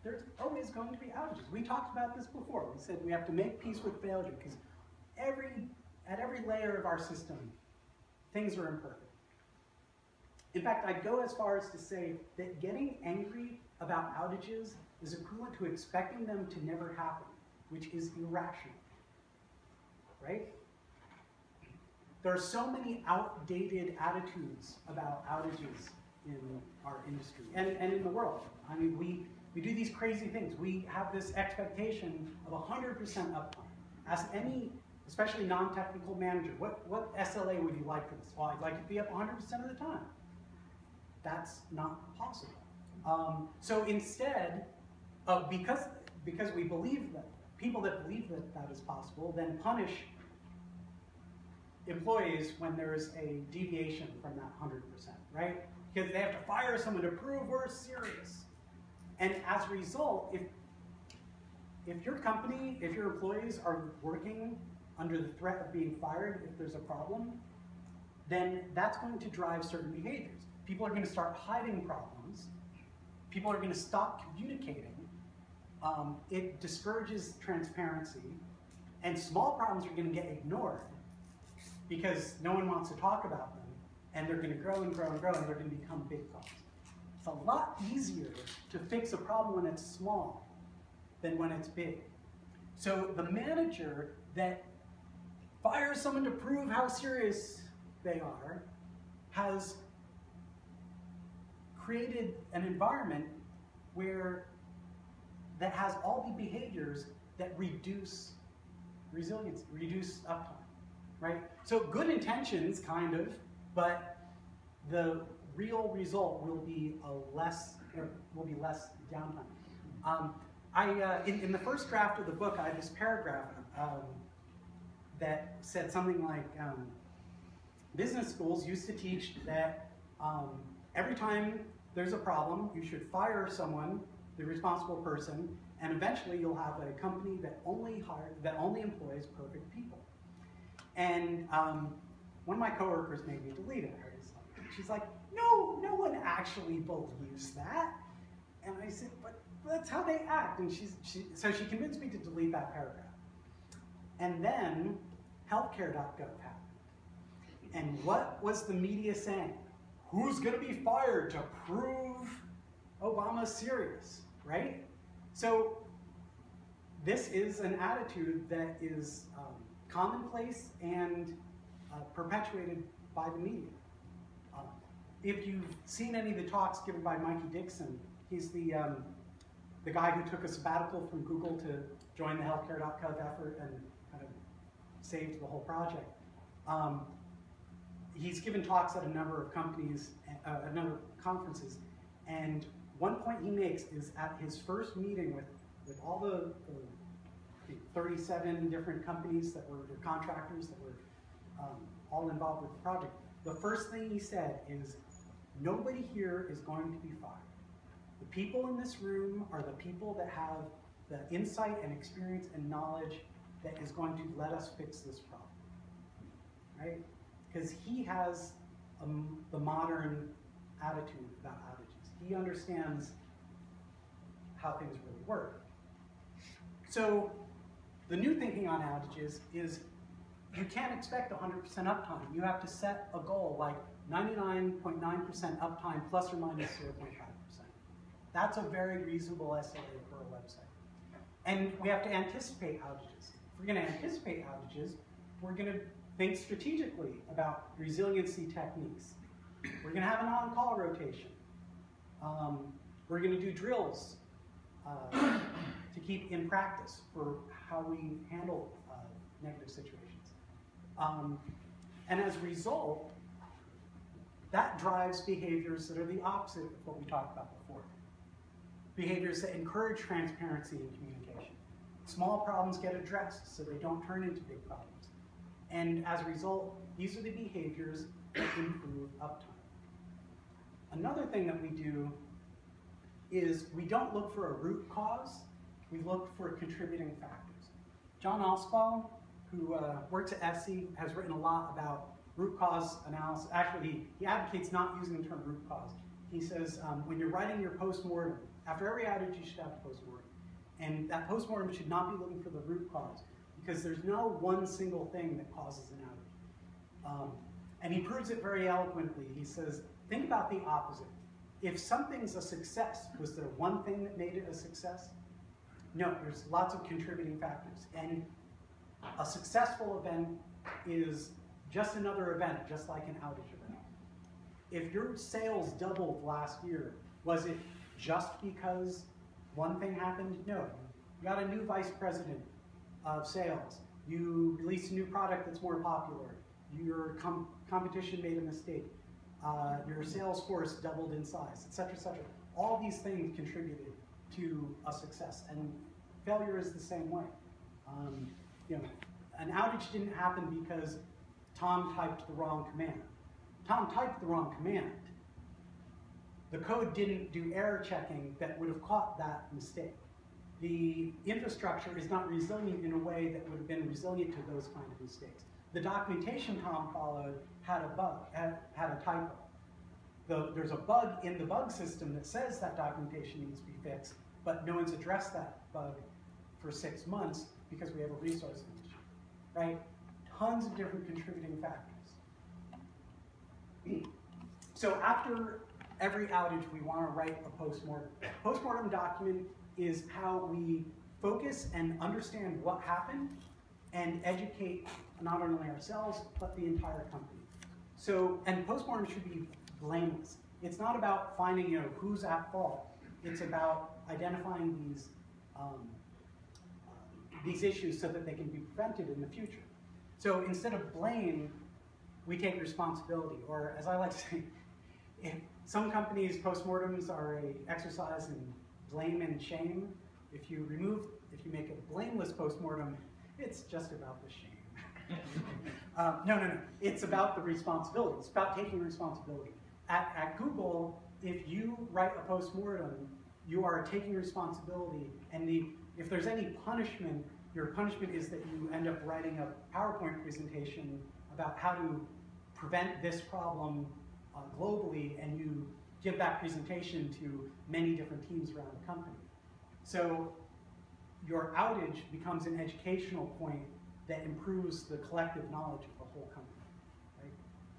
S20: There's always going to be outages. We talked about this before. We said we have to make peace with failure because at every layer of our system, things are imperfect. In fact, I'd go as far as to say that getting angry about outages is equivalent to expecting them to never happen, which is irrational, right? There are so many outdated attitudes about outages in our industry and in the world. I mean, we do these crazy things. We have this expectation of 100% uptime. Ask any, especially non-technical manager, what SLA would you like for this? Well, I'd like it to be up 100% of the time. That's not possible. So instead, because we believe that, people that believe that that is possible, then punish employees when there is a deviation from that 100%, right? Because they have to fire someone to prove we're serious. And as a result, if your company, if your employees are working under the threat of being fired if there's a problem, then that's going to drive certain behaviors. People are going to start hiding problems. People are going to stop communicating. It discourages transparency. And small problems are going to get ignored because no one wants to talk about them. And they're going to grow and grow and grow, and they're going to become big problems. It's a lot easier to fix a problem when it's small than when it's big. So the manager that fires someone to prove how serious they are has created an environment that has all the behaviors that reduce resilience, reduce uptime, right? So good intentions, kind of, but the real result will be less downtime. In the first draft of the book, I had this paragraph that said something like, business schools used to teach that every time there's a problem, you should fire someone, the responsible person, and eventually you'll have a company that only employs perfect people. And one of my coworkers made me delete it. She's like, no one actually believes that. And I said, but that's how they act. And so she convinced me to delete that paragraph. And then healthcare.gov happened. And what was the media saying? Who's going to be fired to prove Obama's serious, right? So this is an attitude that is commonplace and perpetuated by the media. If you've seen any of the talks given by Mikey Dixon, he's the guy who took a sabbatical from Google to join the healthcare.gov effort and kind of saved the whole project. He's given talks at a number of companies, a number of conferences, and one point he makes is at his first meeting with all the 37 different companies that were contractors that were all involved with the project, the first thing he said is, nobody here is going to be fired. The people in this room are the people that have the insight and experience and knowledge that is going to let us fix this problem, right? Because he has the modern attitude about outages. He understands how things really work. So the new thinking on outages is you can't expect 100% uptime. You have to set a goal like 99.9% uptime plus or minus 0.5%. That's a very reasonable SLA for a website. And we have to anticipate outages. If we're going to anticipate outages, we're going to think strategically about resiliency techniques. We're going to have an on-call rotation. We're going to do drills to keep in practice for how we handle negative situations. And as a result, that drives behaviors that are the opposite of what we talked about before. Behaviors that encourage transparency and communication. Small problems get addressed so they don't turn into big problems. And as a result, these are the behaviors that improve uptime. Another thing that we do is we don't look for a root cause, we look for contributing factors. John Oswald, who works at SC, has written a lot about root cause analysis. Actually, he advocates not using the term root cause. He says when you're writing your postmortem, after every outage you should have a postmortem. And that postmortem should not be looking for the root cause, because there's no one single thing that causes an outage. And he proves it very eloquently. He says, think about the opposite. If something's a success, was there one thing that made it a success? No, there's lots of contributing factors. And a successful event is just another event, just like an outage event. If your sales doubled last year, was it just because one thing happened? No. You got a new vice president of sales. You released a new product that's more popular. Your competition made a mistake. Your sales force doubled in size, et cetera, et cetera. All these things contributed to a success, and failure is the same way. An outage didn't happen because Tom typed the wrong command. Tom typed the wrong command. The code didn't do error checking that would have caught that mistake. The infrastructure is not resilient in a way that would have been resilient to those kind of mistakes. The documentation Tom followed had a bug, had a typo. There's a bug in the bug system that says that documentation needs to be fixed, but no one's addressed that bug for 6 months because we have a resource issue, right? Tons of different contributing factors. So after every outage, we want to write a postmortem. Postmortem document is how we focus and understand what happened and educate not only ourselves, but the entire company. So, and postmortem should be blameless. It's not about finding, who's at fault. It's about identifying these issues so that they can be prevented in the future. So instead of blame, we take responsibility, or as I like to say, in some companies, postmortems are an exercise in blame and shame. If you make a blameless postmortem, it's just about the shame. No. It's about the responsibility. It's about taking responsibility. At Google, if you write a postmortem, you are taking responsibility, and if there's any punishment, your punishment is that you end up writing a PowerPoint presentation about how to prevent this problem globally, and you give that presentation to many different teams around the company. So your outage becomes an educational point that improves the collective knowledge of the whole company. Right?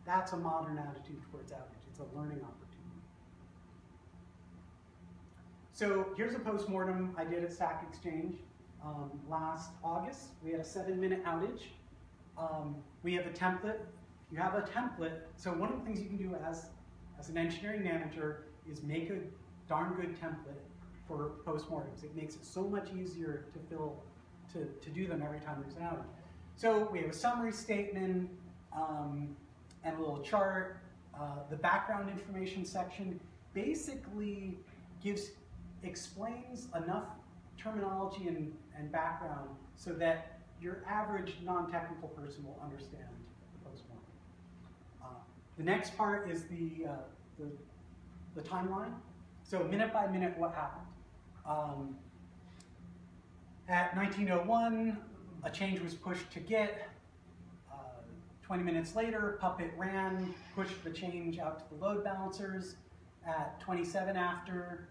S20: That's a modern attitude towards outage. It's a learning opportunity. So here's a postmortem I did at Stack Exchange last August. We had a 7-minute outage. We have a template. You have a template. So one of the things you can do as an engineering manager is make a darn good template for postmortems. It makes it so much easier to do them every time there's an outage. So we have a summary statement and a little chart. The background information section basically explains enough terminology and background so that your average non-technical person will understand the postmortem. The next part is the timeline. So minute by minute, what happened? At 1901, a change was pushed to Git. 20 minutes later, Puppet ran, pushed the change out to the load balancers. At 27 after,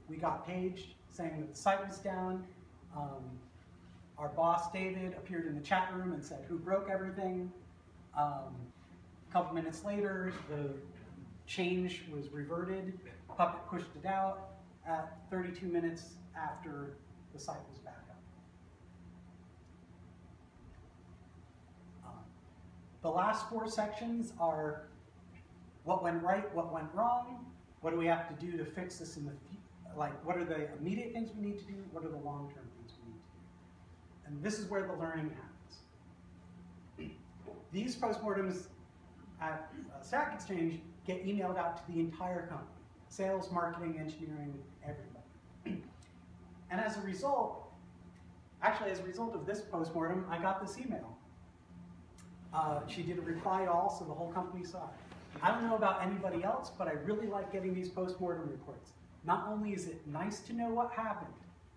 S20: we got paged saying that the site was down. Our boss, David, appeared in the chat room and said, who broke everything? A couple minutes later, the change was reverted. Puppet pushed it out. At 32 minutes after, the site was back up. The last 4 sections are what went right, what went wrong, what do we have to do to fix this in the future, like what are the immediate things we need to do, what are the long-term things we need to do. And this is where the learning happens. These postmortems at Stack Exchange get emailed out to the entire company. Sales, marketing, engineering, everybody. And as a result, actually as a result of this postmortem, I got this email. She did a reply all, so the whole company saw it. I don't know about anybody else, but I really like getting these postmortem reports. Not only is it nice to know what happened,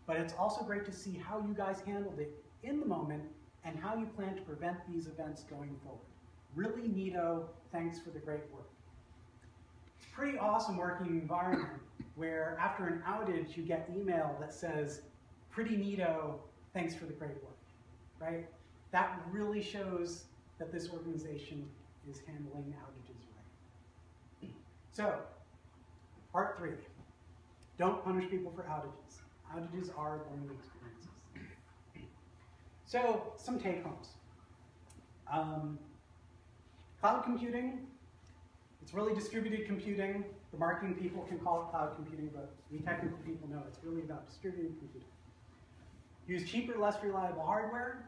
S20: but it's also great to see how you guys handled it in the moment and how you plan to prevent these events going forward. Really neato, thanks for the great work. It's a pretty awesome working environment where after an outage you get email that says, pretty neato, thanks for the great work, right? That really shows that this organization is handling outages right. So, part 3, don't punish people for outages. Outages are learning experiences. So, some take-homes. Cloud computing, it's really distributed computing. The marketing people can call it cloud computing, but we technical people know it's really about distributed computing. Use cheaper, less reliable hardware,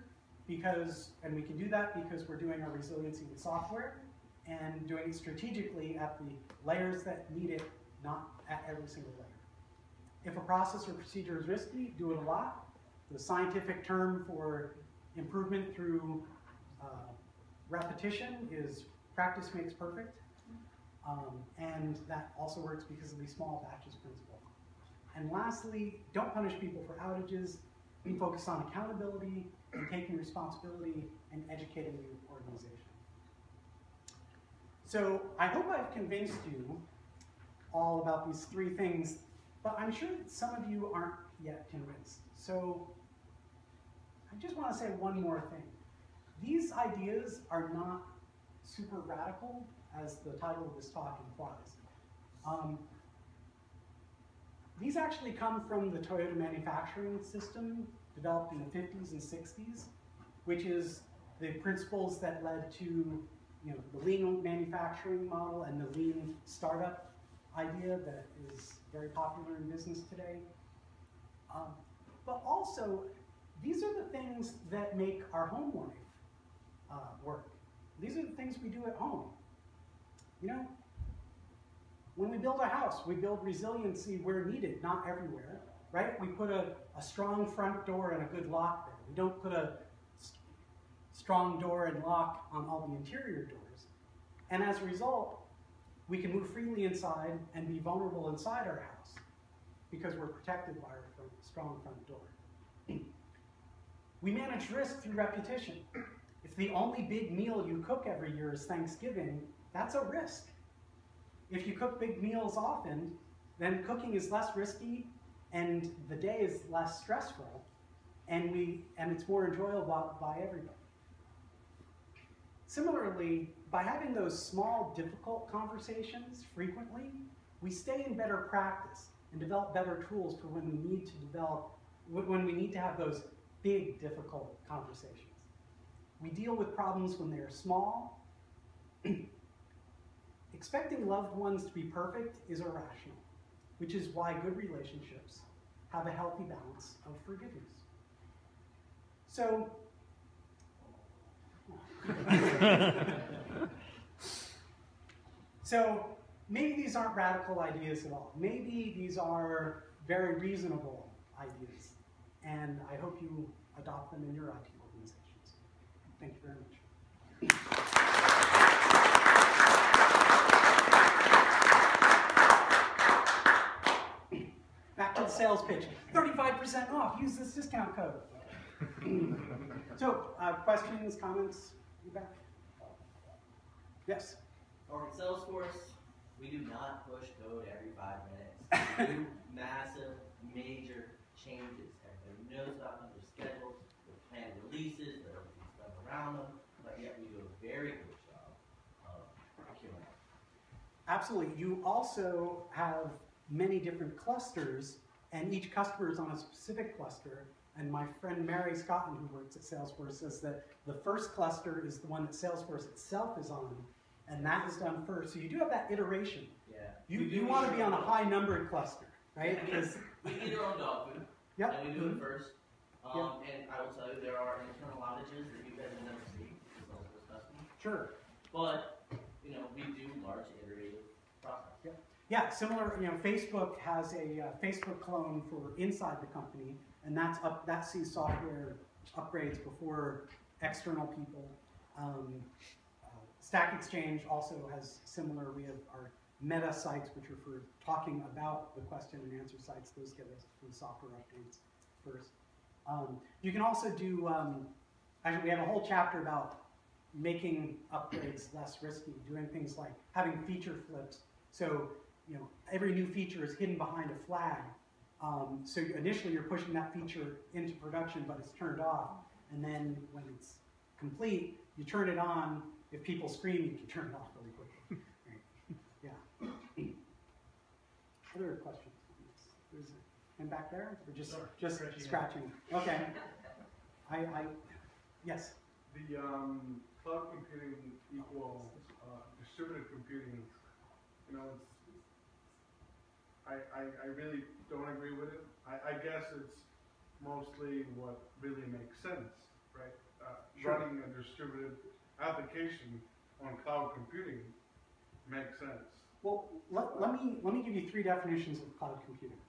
S20: and we can do that because we're doing our resiliency with software and doing it strategically at the layers that need it, not at every single layer. If a process or procedure is risky, do it a lot. The scientific term for improvement through repetition is practice makes perfect. And that also works because of the small batches principle. And lastly, don't punish people for outages. We focus on accountability and taking responsibility and educating the organization. So I hope I've convinced you all about these 3 things, but I'm sure that some of you aren't yet convinced. So I just want to say one more thing. These ideas are not super radical, as the title of this talk implies. These actually come from the Toyota manufacturing system developed in the 50s and 60s, which is the principles that led to the lean manufacturing model and the lean startup idea that is very popular in business today. But also, these are the things that make our home life work. These are the things we do at home. When we build a house, we build resiliency where needed, not everywhere, right? We put a strong front door and a good lock there. We don't put a strong door and lock on all the interior doors. And as a result, we can move freely inside and be vulnerable inside our house because we're protected by our strong front door. We manage risk through repetition. If the only big meal you cook every year is Thanksgiving, that's a risk. If you cook big meals often, then cooking is less risky and the day is less stressful and it's more enjoyable by everybody. Similarly, by having those small, difficult conversations frequently, we stay in better practice and develop better tools for when we need to have those big, difficult conversations. We deal with problems when they are small. Expecting loved ones to be perfect is irrational, which is why good relationships have a healthy balance of forgiveness. So maybe these aren't radical ideas at all. Maybe these are very reasonable ideas, and I hope you adopt them in your IT organizations. Thank you very much. sales pitch. 35% off, use this discount code. So, questions, comments, feedback? Yes?
S16: Or in Salesforce, we do not push code every 5 minutes. We do massive, major changes. Everybody knows about them, their schedules, their planned releases, there are stuff around them, but yet we do a very good job of Q&A.
S20: Absolutely. You also have many different clusters, and each customer is on a specific cluster. And my friend Mary Scotland, who works at Salesforce, says that the first cluster is the one that Salesforce itself is on, and that is done first. So you do have that iteration.
S16: Yeah.
S20: You want to be on a high-numbered cluster, right? Because
S16: we eat our own dog food,
S20: yep.
S16: and we do it first. And I will tell you, there are internal outages that you guys will never see as Salesforce customers.
S20: Sure.
S16: But, you know, we do large iterative process.
S20: Yep. Yeah, similar, you know, Facebook has a Facebook clone for inside the company, and that sees software upgrades before external people. Stack Exchange also has similar. We have our meta sites, which are for talking about the question and answer sites. Those get us the software updates first. You can also do, actually we have a whole chapter about making upgrades less risky, doing things like having feature flips. So, you know, every new feature is hidden behind a flag. So initially you're pushing that feature into production, but it's turned off. And then when it's complete, you turn it on. If people scream, you can turn it off really quickly. Right. Yeah. Other questions? There's a hand back there? Or just scratching? Okay. Yes?
S21: The cloud computing equals distributed computing, you know, I really don't agree with it. I guess it's mostly what really makes sense, right?
S20: Sure.
S21: Running a distributed application on cloud computing makes sense.
S20: Well, let me give you 3 definitions of cloud computing.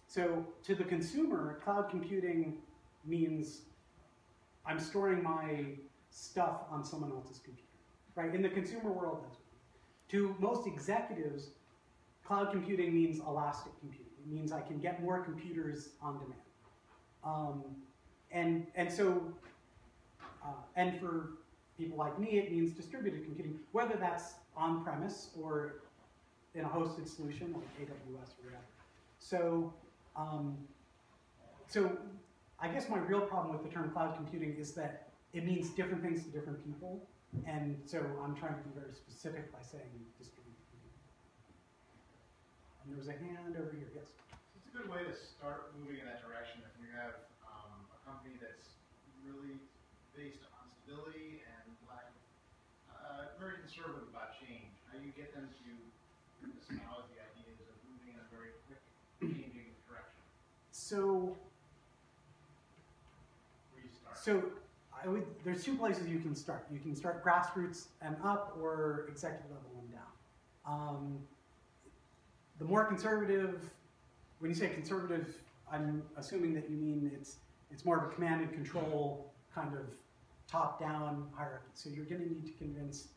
S20: So to the consumer, cloud computing means I'm storing my stuff on someone else's computer, right? In the consumer world, that's what it means. To most executives, cloud computing means elastic computing. It means I can get more computers on demand. And for people like me, it means distributed computing, whether that's on-premise or in a hosted solution like AWS or whatever. So I guess my real problem with the term cloud computing is that it means different things to different people, and so I'm trying to be very specific by saying distributed computing. And there was a hand over here, yes?
S14: It's a good way to start moving in that direction if you have a company that's really based on stability and very conservative about change. How do you get them to espouse the ideas of moving in a very quick changing direction?
S20: So there's 2 places you can start. You can start grassroots and up, or executive level and down. The more conservative, when you say conservative, I'm assuming that you mean it's more of a command and control kind of top-down hierarchy. So you're going to need to convince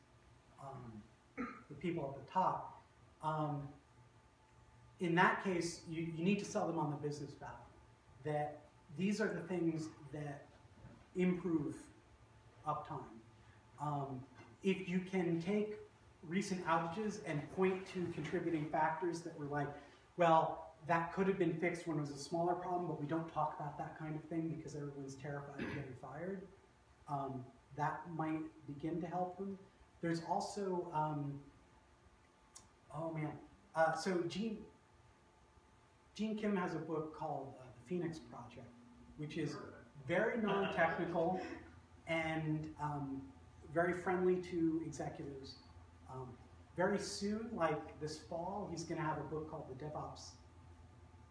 S20: the people at the top. In that case, you need to sell them on the business value, that these are the things that improve uptime. If you can take recent outages and point to contributing factors that were like, well, that could have been fixed when it was a smaller problem, but we don't talk about that kind of thing because everyone's terrified of getting fired, that might begin to help them. There's also, so Gene Kim has a book called The Phoenix Project, which is very non-technical and very friendly to executives. Very soon, like this fall, he's going to have a book called the DevOps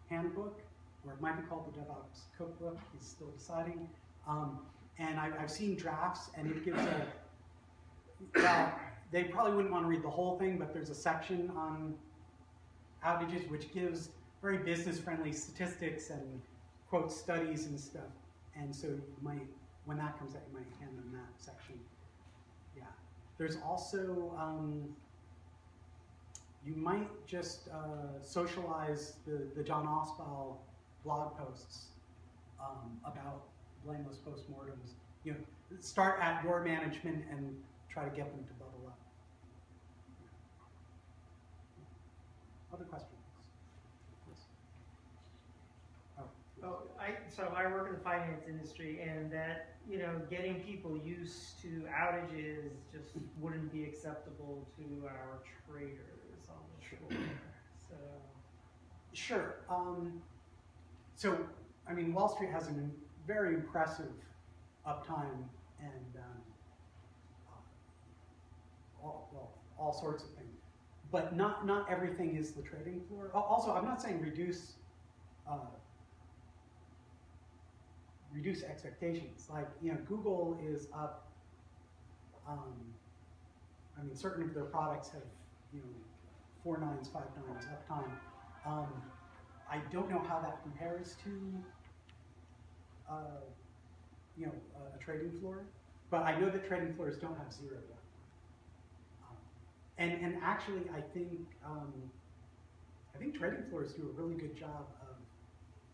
S20: Handbook, or it might be called the DevOps Cookbook. He's still deciding. And I've seen drafts, and it gives well, they probably wouldn't want to read the whole thing, but there's a section on outages which gives very business-friendly statistics and quote studies and stuff. And so you might, when that comes out, you might hand them that section. Yeah. There's also, you might just socialize the John Oswald blog posts about blameless postmortems. You know, start at your management and try to get them to bubble up. Other questions? Yes.
S11: Oh, so I work in the finance industry, and that, you know, getting people used to outages just wouldn't be acceptable to our traders on the floor. So.
S20: Sure. So, I mean, Wall Street has a very impressive uptime and all sorts of things, but not everything is the trading floor. Also, I'm not saying reduce expectations. Like, you know, Google is up. I mean, certain of their products have, you know, 4 nines, 5 nines uptime. I don't know how that compares to, you know, a trading floor, but I know that trading floors don't have 0 yet. And actually, I think trading floors do a really good job of.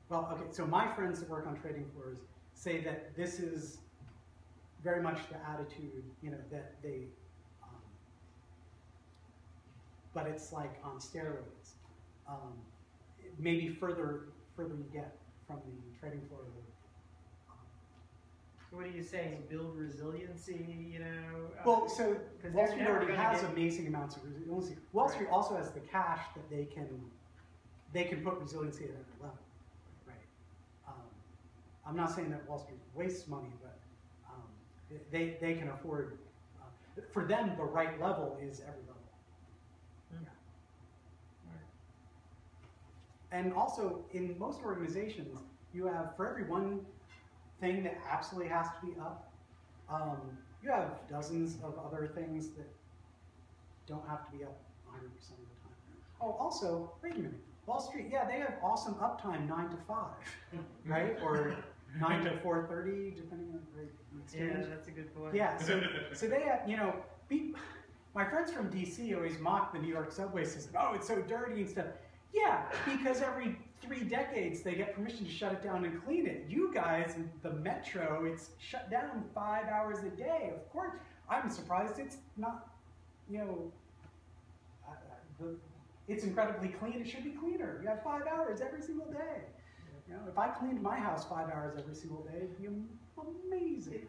S20: Well, okay. So my friends that work on trading floors say that this is very much the attitude, you know, that they. But it's like on steroids. Maybe further you get from the trading floor.
S11: What are you saying? Build resiliency, you know?
S20: Well, so Wall Street already has amazing amounts of resiliency. Wall Street also has the cash that they can put resiliency at every level, right? I'm not saying that Wall Street wastes money, but they can afford. For them, the right level is every level. Yeah. And also, in most organizations, you have, for every one thing that absolutely has to be up, you have dozens of other things that don't have to be up 100% of the time. Oh, also, wait a minute. Wall Street, yeah, they have awesome uptime 9 to 5, right? Or 9 to 4:30, depending on the exchange.
S11: Yeah, that's a good point.
S20: Yeah, so they have, you know, my friends from DC always mock the New York subway system. Oh, it's so dirty and stuff. Yeah, because every 3 decades they get permission to shut it down and clean it. You guys, the metro, it's shut down 5 hours a day. Of course, I'm surprised it's not, you know, it's incredibly clean. It should be cleaner. You have 5 hours every single day. You know, if I cleaned my house 5 hours every single day, it'd be amazing.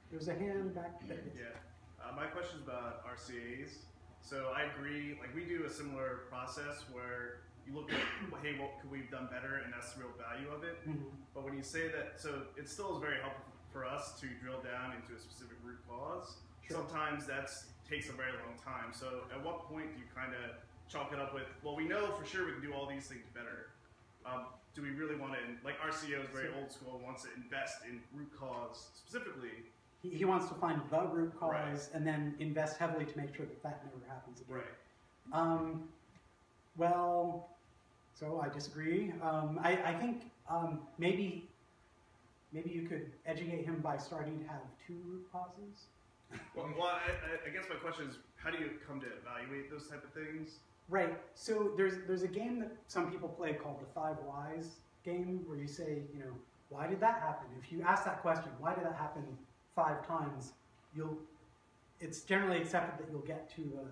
S20: There's a hand back there.
S4: Yeah, my question is about RCAs. So I agree, like we do a similar process where you look at, hey, what could we have done better, and that's the real value of it.
S20: Mm-hmm.
S4: But when you say that, so it still is very helpful for us to drill down into a specific root cause. Sure. Sometimes that takes a very long time. So at what point do you kind of chalk it up with, well, we know for sure we can do all these things better. Do we really want to, like RCO is very old school, wants to invest in root cause specifically.
S20: He wants to find the root cause,
S4: right,
S20: and then invest heavily to make sure that that never happens again.
S4: Right.
S20: Well, so I disagree. I think maybe you could educate him by starting to have 2 root causes.
S4: Well, I guess my question is, how do you come to evaluate those type of things?
S20: Right. So there's a game that some people play called the 5 Whys game, where you say, you know, why did that happen? If you ask that question, why did that happen 5 times, it's generally accepted that you'll get to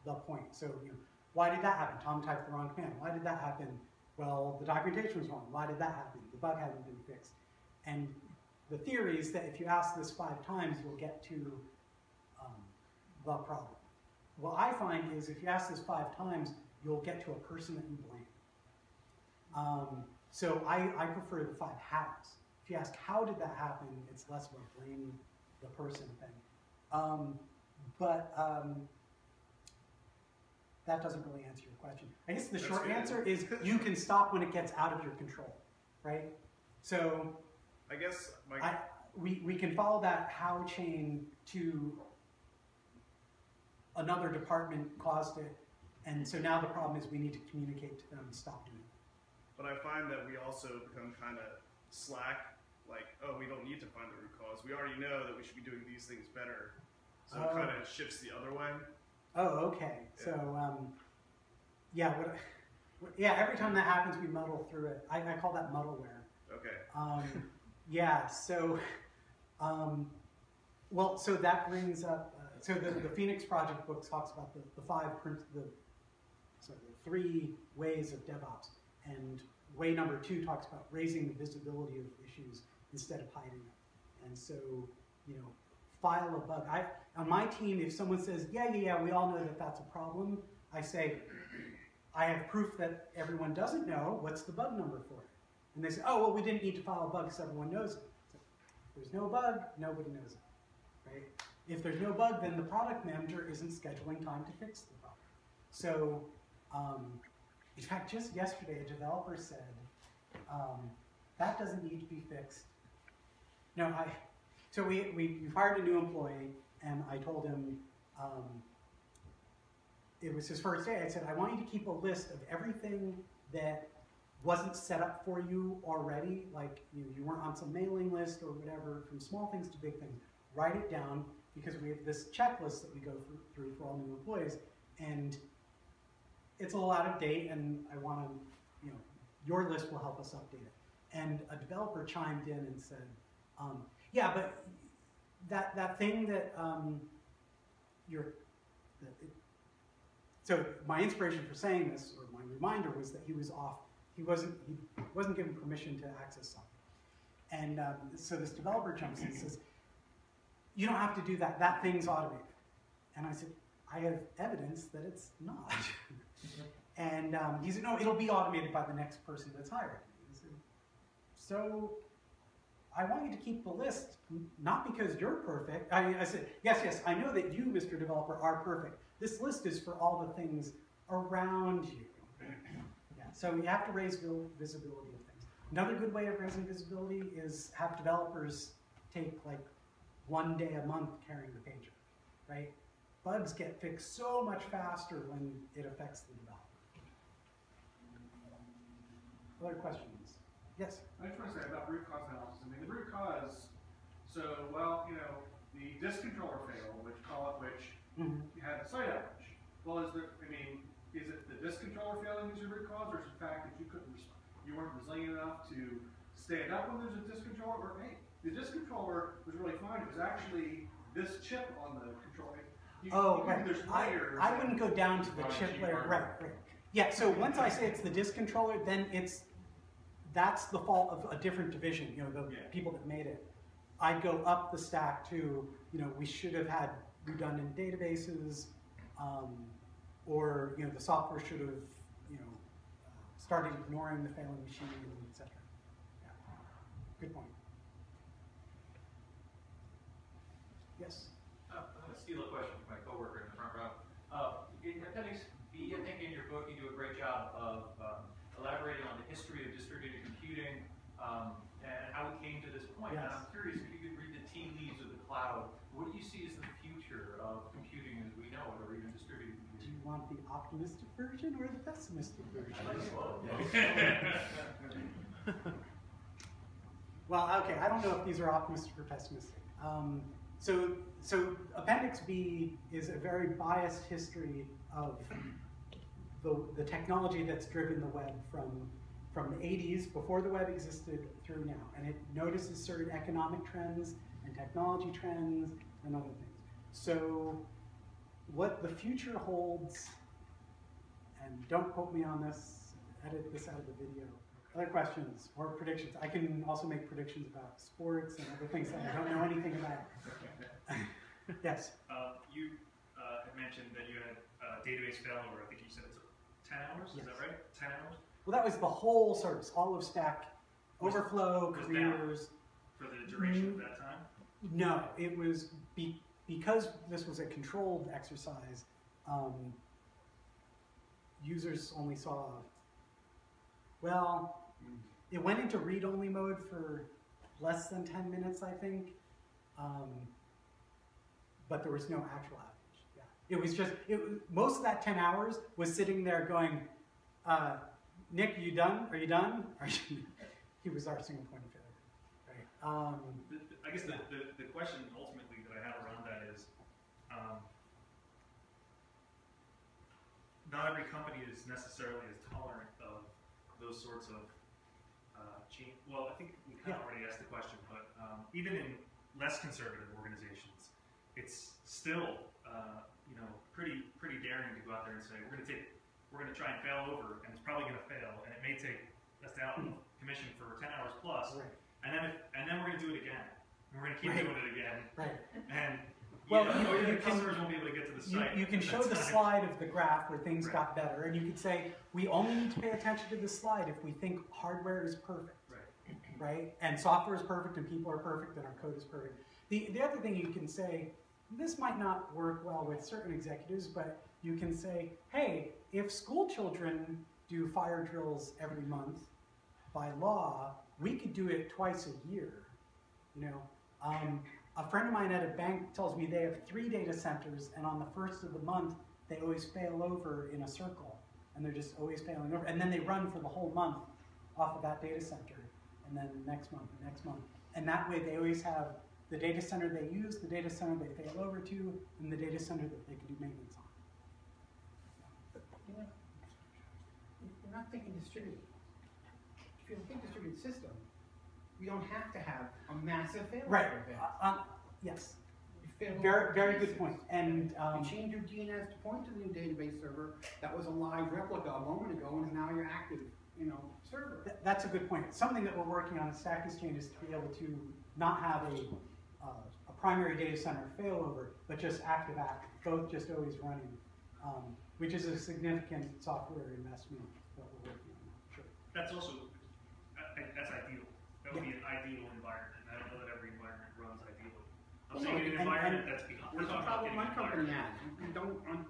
S20: the point. So, you know, why did that happen? Tom typed the wrong command. Why did that happen? Well, the documentation was wrong. Why did that happen? The bug hadn't been fixed. And the theory is that if you ask this 5 times, you'll get to the problem. What I find is if you ask this 5 times, you'll get to a person that you blame. So I prefer the 5 hows. If you ask how did that happen, it's less of a blame the person thing. That doesn't really answer your question. I guess the short answer is you can stop when it gets out of your control, right? So
S4: I guess
S20: we can follow that how chain to another department caused it, and so now the problem is we need to communicate to them and stop doing it.
S4: But I find that we also become kind of slack. Like, oh, we don't need to find the root cause. We already know that we should be doing these things better. So it kind of shifts the other way.
S20: Oh, okay. Yeah. So, yeah, Yeah, every time that happens, we muddle through it. I call that muddleware.
S4: Okay.
S20: Yeah, so, well, so that brings up, so the Phoenix Project book talks about the three ways of DevOps, and way number 2 talks about raising the visibility of issues instead of hiding them. And so, you know, file a bug. On my team, if someone says, yeah, we all know that that's a problem, I say, I have proof that everyone doesn't know. What's the bug number for it? And they say, oh, well, we didn't need to file a bug because everyone knows it. So, if there's no bug, nobody knows it, right? If there's no bug, then the product manager isn't scheduling time to fix the bug. So, in fact, just yesterday, a developer said, that doesn't need to be fixed. No, so we hired a new employee, and I told him, it was his first day. I said, I want you to keep a list of everything that wasn't set up for you already, like you weren't on some mailing list or whatever, from small things to big things. Write it down, because we have this checklist that we go through for all new employees, and it's a little out of date, and I want to, your list will help us update it. And a developer chimed in and said, yeah, but that thing that so my inspiration for saying this, or my reminder, was that he was off. He wasn't given permission to access something. And so this developer jumps in and says, you don't have to do that. That thing's automated. And I said, I have evidence that it's not. And he said, no, it'll be automated by the next person that's hired. I said, so I want you to keep the list, not because you're perfect. I said, yes, I know that you, Mr. Developer, are perfect. This list is for all the things around you. Yeah, so you have to raise visibility of things. Another good way of raising visibility is have developers take like 1 day a month carrying the pager, right? Bugs get fixed so much faster when it affects the developer. Other questions? Yes?
S2: I just want to say about root cause analysis. I mean, the root cause, so, well, the disk controller failed, which had a site outage. Well, is it the disk controller failing is your root cause, or is it the fact that you weren't resilient enough to stand up when there's a disk controller? Or, hey, the disk controller was really fine. It was actually this chip on the controller.
S20: Right. I wouldn't go down to the chip layer. Right. Yeah, so once I say it's the disk controller, then that's the fault of a different division, the people that made it. I'd go up the stack to, we should have had redundant databases, or, the software should have, started ignoring the failing machine, etc. Yeah. Good point. Yes?
S7: I'm going to steal a question from my coworker in the front row. In Appendix B, I think in your book you do a great job of elaborating on the history of distributed computing and how it came to this point.
S20: Yes.
S7: And I'm curious if you could read the tea leaves of the cloud. What do you see as the future of computing as we know it, or even distributed computing?
S20: Do you want the optimistic version or the pessimistic version?
S7: I like both.
S20: Well, okay, I don't know if these are optimistic or pessimistic. So Appendix B is a very biased history of the technology that's driven the web from the 80s, before the web existed, through now. And it notices certain economic trends and technology trends and other things. So what the future holds, and don't quote me on this, edit this out of the video. Other questions or predictions? I can also make predictions about sports and other things that I don't know anything about. Yes?
S1: You had mentioned that you had database failover. I think you said it's 10 hours,
S20: Yes.
S1: Is that right? 10 hours?
S20: Well, that was the whole service, all of Stack Overflow, careers.
S1: For the duration of that time?
S20: No, it was because this was a controlled exercise. Users only saw, well, it went into read-only mode for less than 10 minutes, I think. But there was no actual outage. Yeah. It was just, most of that 10 hours was sitting there going, Nick, are you done? Are you done? He was our single point of failure. Right.
S1: I guess the question ultimately that I have around that is, not every company is necessarily as tolerant of those sorts of change. Well, I think we kind of already asked the question, but even in less conservative organizations, it's still pretty daring to go out there and say we're going to try and fail over, and it's probably going to fail, and it may take us out of commission for 10 hours plus, and then we're going to do it again, and we're going to keep doing it again, and the customers won't be able to get to the site.
S20: You can show the slide of the graph where things got better, and you could say, we only need to pay attention to the slide if we think hardware is perfect, right? And software is perfect, and people are perfect, and our code is perfect. The other thing you can say, this might not work well with certain executives, but you can say, hey, if school children do fire drills every month, by law, we could do it twice a year. A friend of mine at a bank tells me they have 3 data centers, and on the first of the month, they always fail over in a circle, and they're just always failing over. And then they run for the whole month off of that data center, and then the next month, and that way they always have the data center they use, the data center they fail over to, and the data center that they can do maintenance on.
S10: We're not thinking distributed. If you think distributed system, we don't have to have a massive failure event.
S20: Yes.
S10: You fail
S20: Very good point. And
S10: you change your DNS to point to the new database server that was a live replica a moment ago, and is now your active, server.
S20: That's a good point. Something that we're working on at Stack Exchange is to be able to not have a primary data center failover, but just active, both just always running, which is a significant software investment that we're working on. Sure.
S1: That's also, that's ideal. That would be an ideal environment. I don't know that every environment runs ideally. I'm saying an environment that's behind.
S10: It's a problem my company has.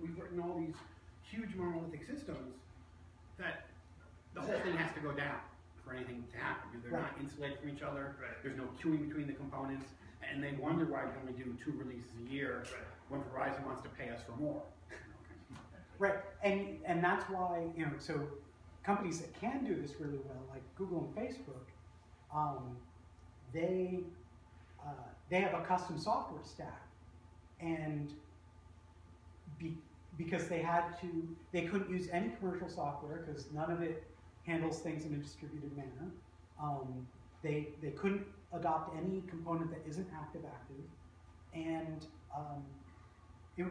S10: We've written all these huge monolithic systems that the whole thing has to go down for anything to happen. They're not insulated from each other. There's no queuing between the components, and they wonder why we only do 2 releases a year when Verizon wants to pay us for more.
S20: Right, and that's why so companies that can do this really well, like Google and Facebook, they have a custom software stack, and because they couldn't use any commercial software because none of it handles things in a distributed manner. They couldn't adopt any component that isn't active, and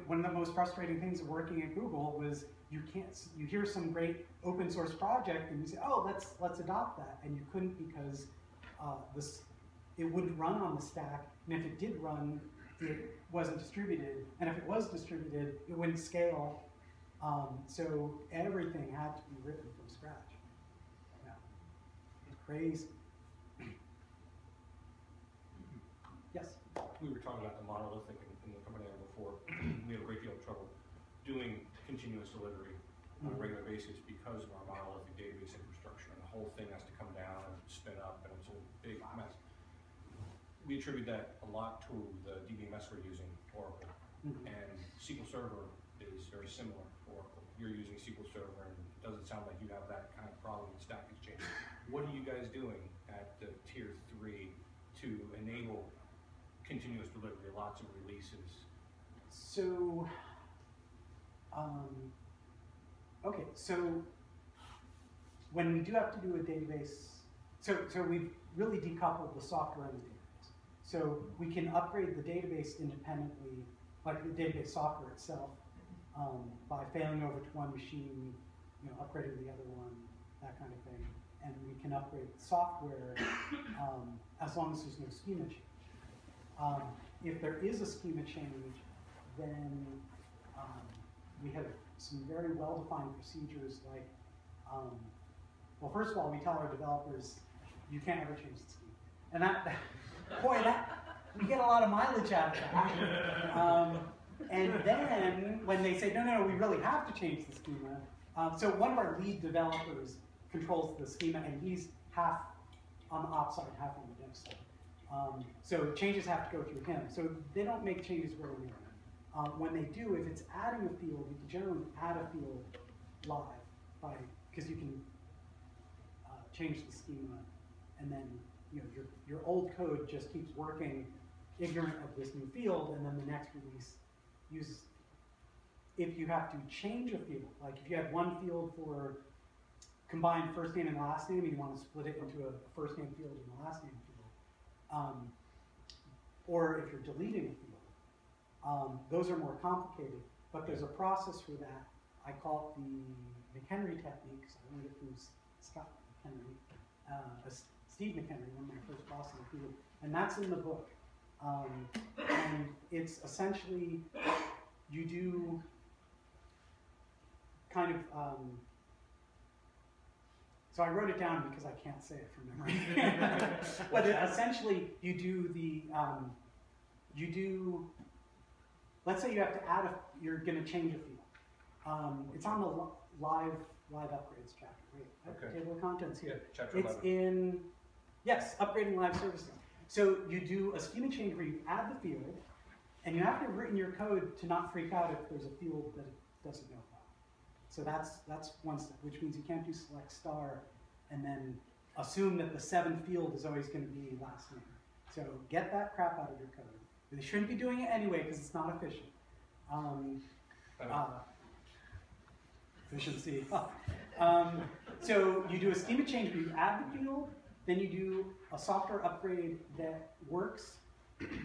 S20: one of the most frustrating things of working at Google was you hear some great open source project and you say, oh, let's adopt that, and you couldn't because it wouldn't run on the stack, and if it did run, it wasn't distributed, and if it was distributed, it wouldn't scale. So everything had to be written from scratch. Yeah. It's crazy. Yes?
S12: We were talking about the monolithic in the company I had before. We have a great deal of trouble doing continuous delivery on a regular basis because of our monolithic database infrastructure, and the whole thing has to come down and spin up, and it's a big mess. We attribute that a lot to the DBMS we're using, Oracle, and SQL Server is very similar to Oracle. You're using SQL Server, and it doesn't sound like you have that kind of problem with Stack Exchange. What are you guys doing at the tier 3 to enable continuous delivery, lots of releases?
S20: So, okay, so when we do have to do a database, so we've really decoupled the software and the database. So we can upgrade the database independently, like the database software itself, by failing over to one machine, upgrading the other one, that kind of thing. And we can upgrade the software as long as there's no schema change. If there is a schema change, then we have some very well-defined procedures like, well, first of all, we tell our developers, you can't ever change the schema. And we get a lot of mileage out of that. And then when they say, no, we really have to change the schema. So one of our lead developers controls the schema, and he's half on the ops side, half on the dev side. So changes have to go through him. So they don't make changes willy-nilly. When they do, if it's adding a field, you can generally add a field live because you can change the schema, and then your old code just keeps working ignorant of this new field, and then the next release uses if you have to change a field, like if you have one field for combined first name and last name, and you want to split it into a first name field and a last name field, or if you're deleting a field, those are more complicated, but there's a process for that. I call it the McHenry technique, so I learned it from Scott McHenry, Steve McHenry, one of my first bosses in the field, and that's in the book. And it's essentially, you do kind of, so I wrote it down because I can't say it from memory. But essentially, you do, let's say you have to add you're going to change a field. It's on the live upgrades chapter, right?
S12: Okay.
S20: Table of contents here.
S12: Yeah, chapter
S20: it's
S12: 11.
S20: in, yes, upgrading live services. So you do a schema change where you add the field, and you have to have written your code to not freak out if there's a field that it doesn't know about. So that's one step, which means you can't do select star and then assume that the 7th field is always going to be last name. So get that crap out of your code. They shouldn't be doing it anyway because it's not efficient. Efficiency. So you do a schema change where you add the field, then you do a software upgrade that works,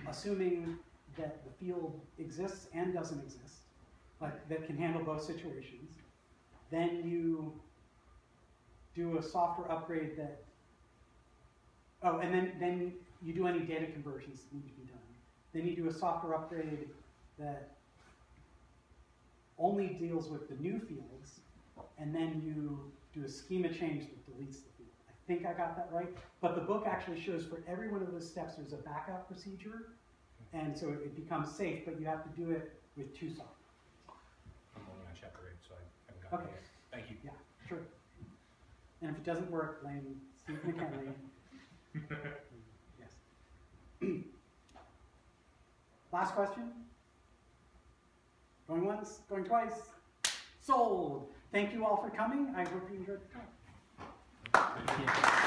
S20: assuming that the field exists and doesn't exist, like that can handle both situations. Then you do a software upgrade that, and then you do any data conversions that need to be done. Then you do a software upgrade that only deals with the new fields, and then you do a schema change that deletes the field. I think I got that right, but the book actually shows for every one of those steps there's a backup procedure, and so it becomes safe, but you have to do it with 2 software.
S12: I'm only on chapter 8, so I haven't gotten it yet. Thank you.
S20: Yeah, sure. And if it doesn't work, blame Steve McHenry. Yes. Last question? Going once, going twice? Sold! Thank you all for coming. I hope you enjoyed the talk.
S12: Thank you.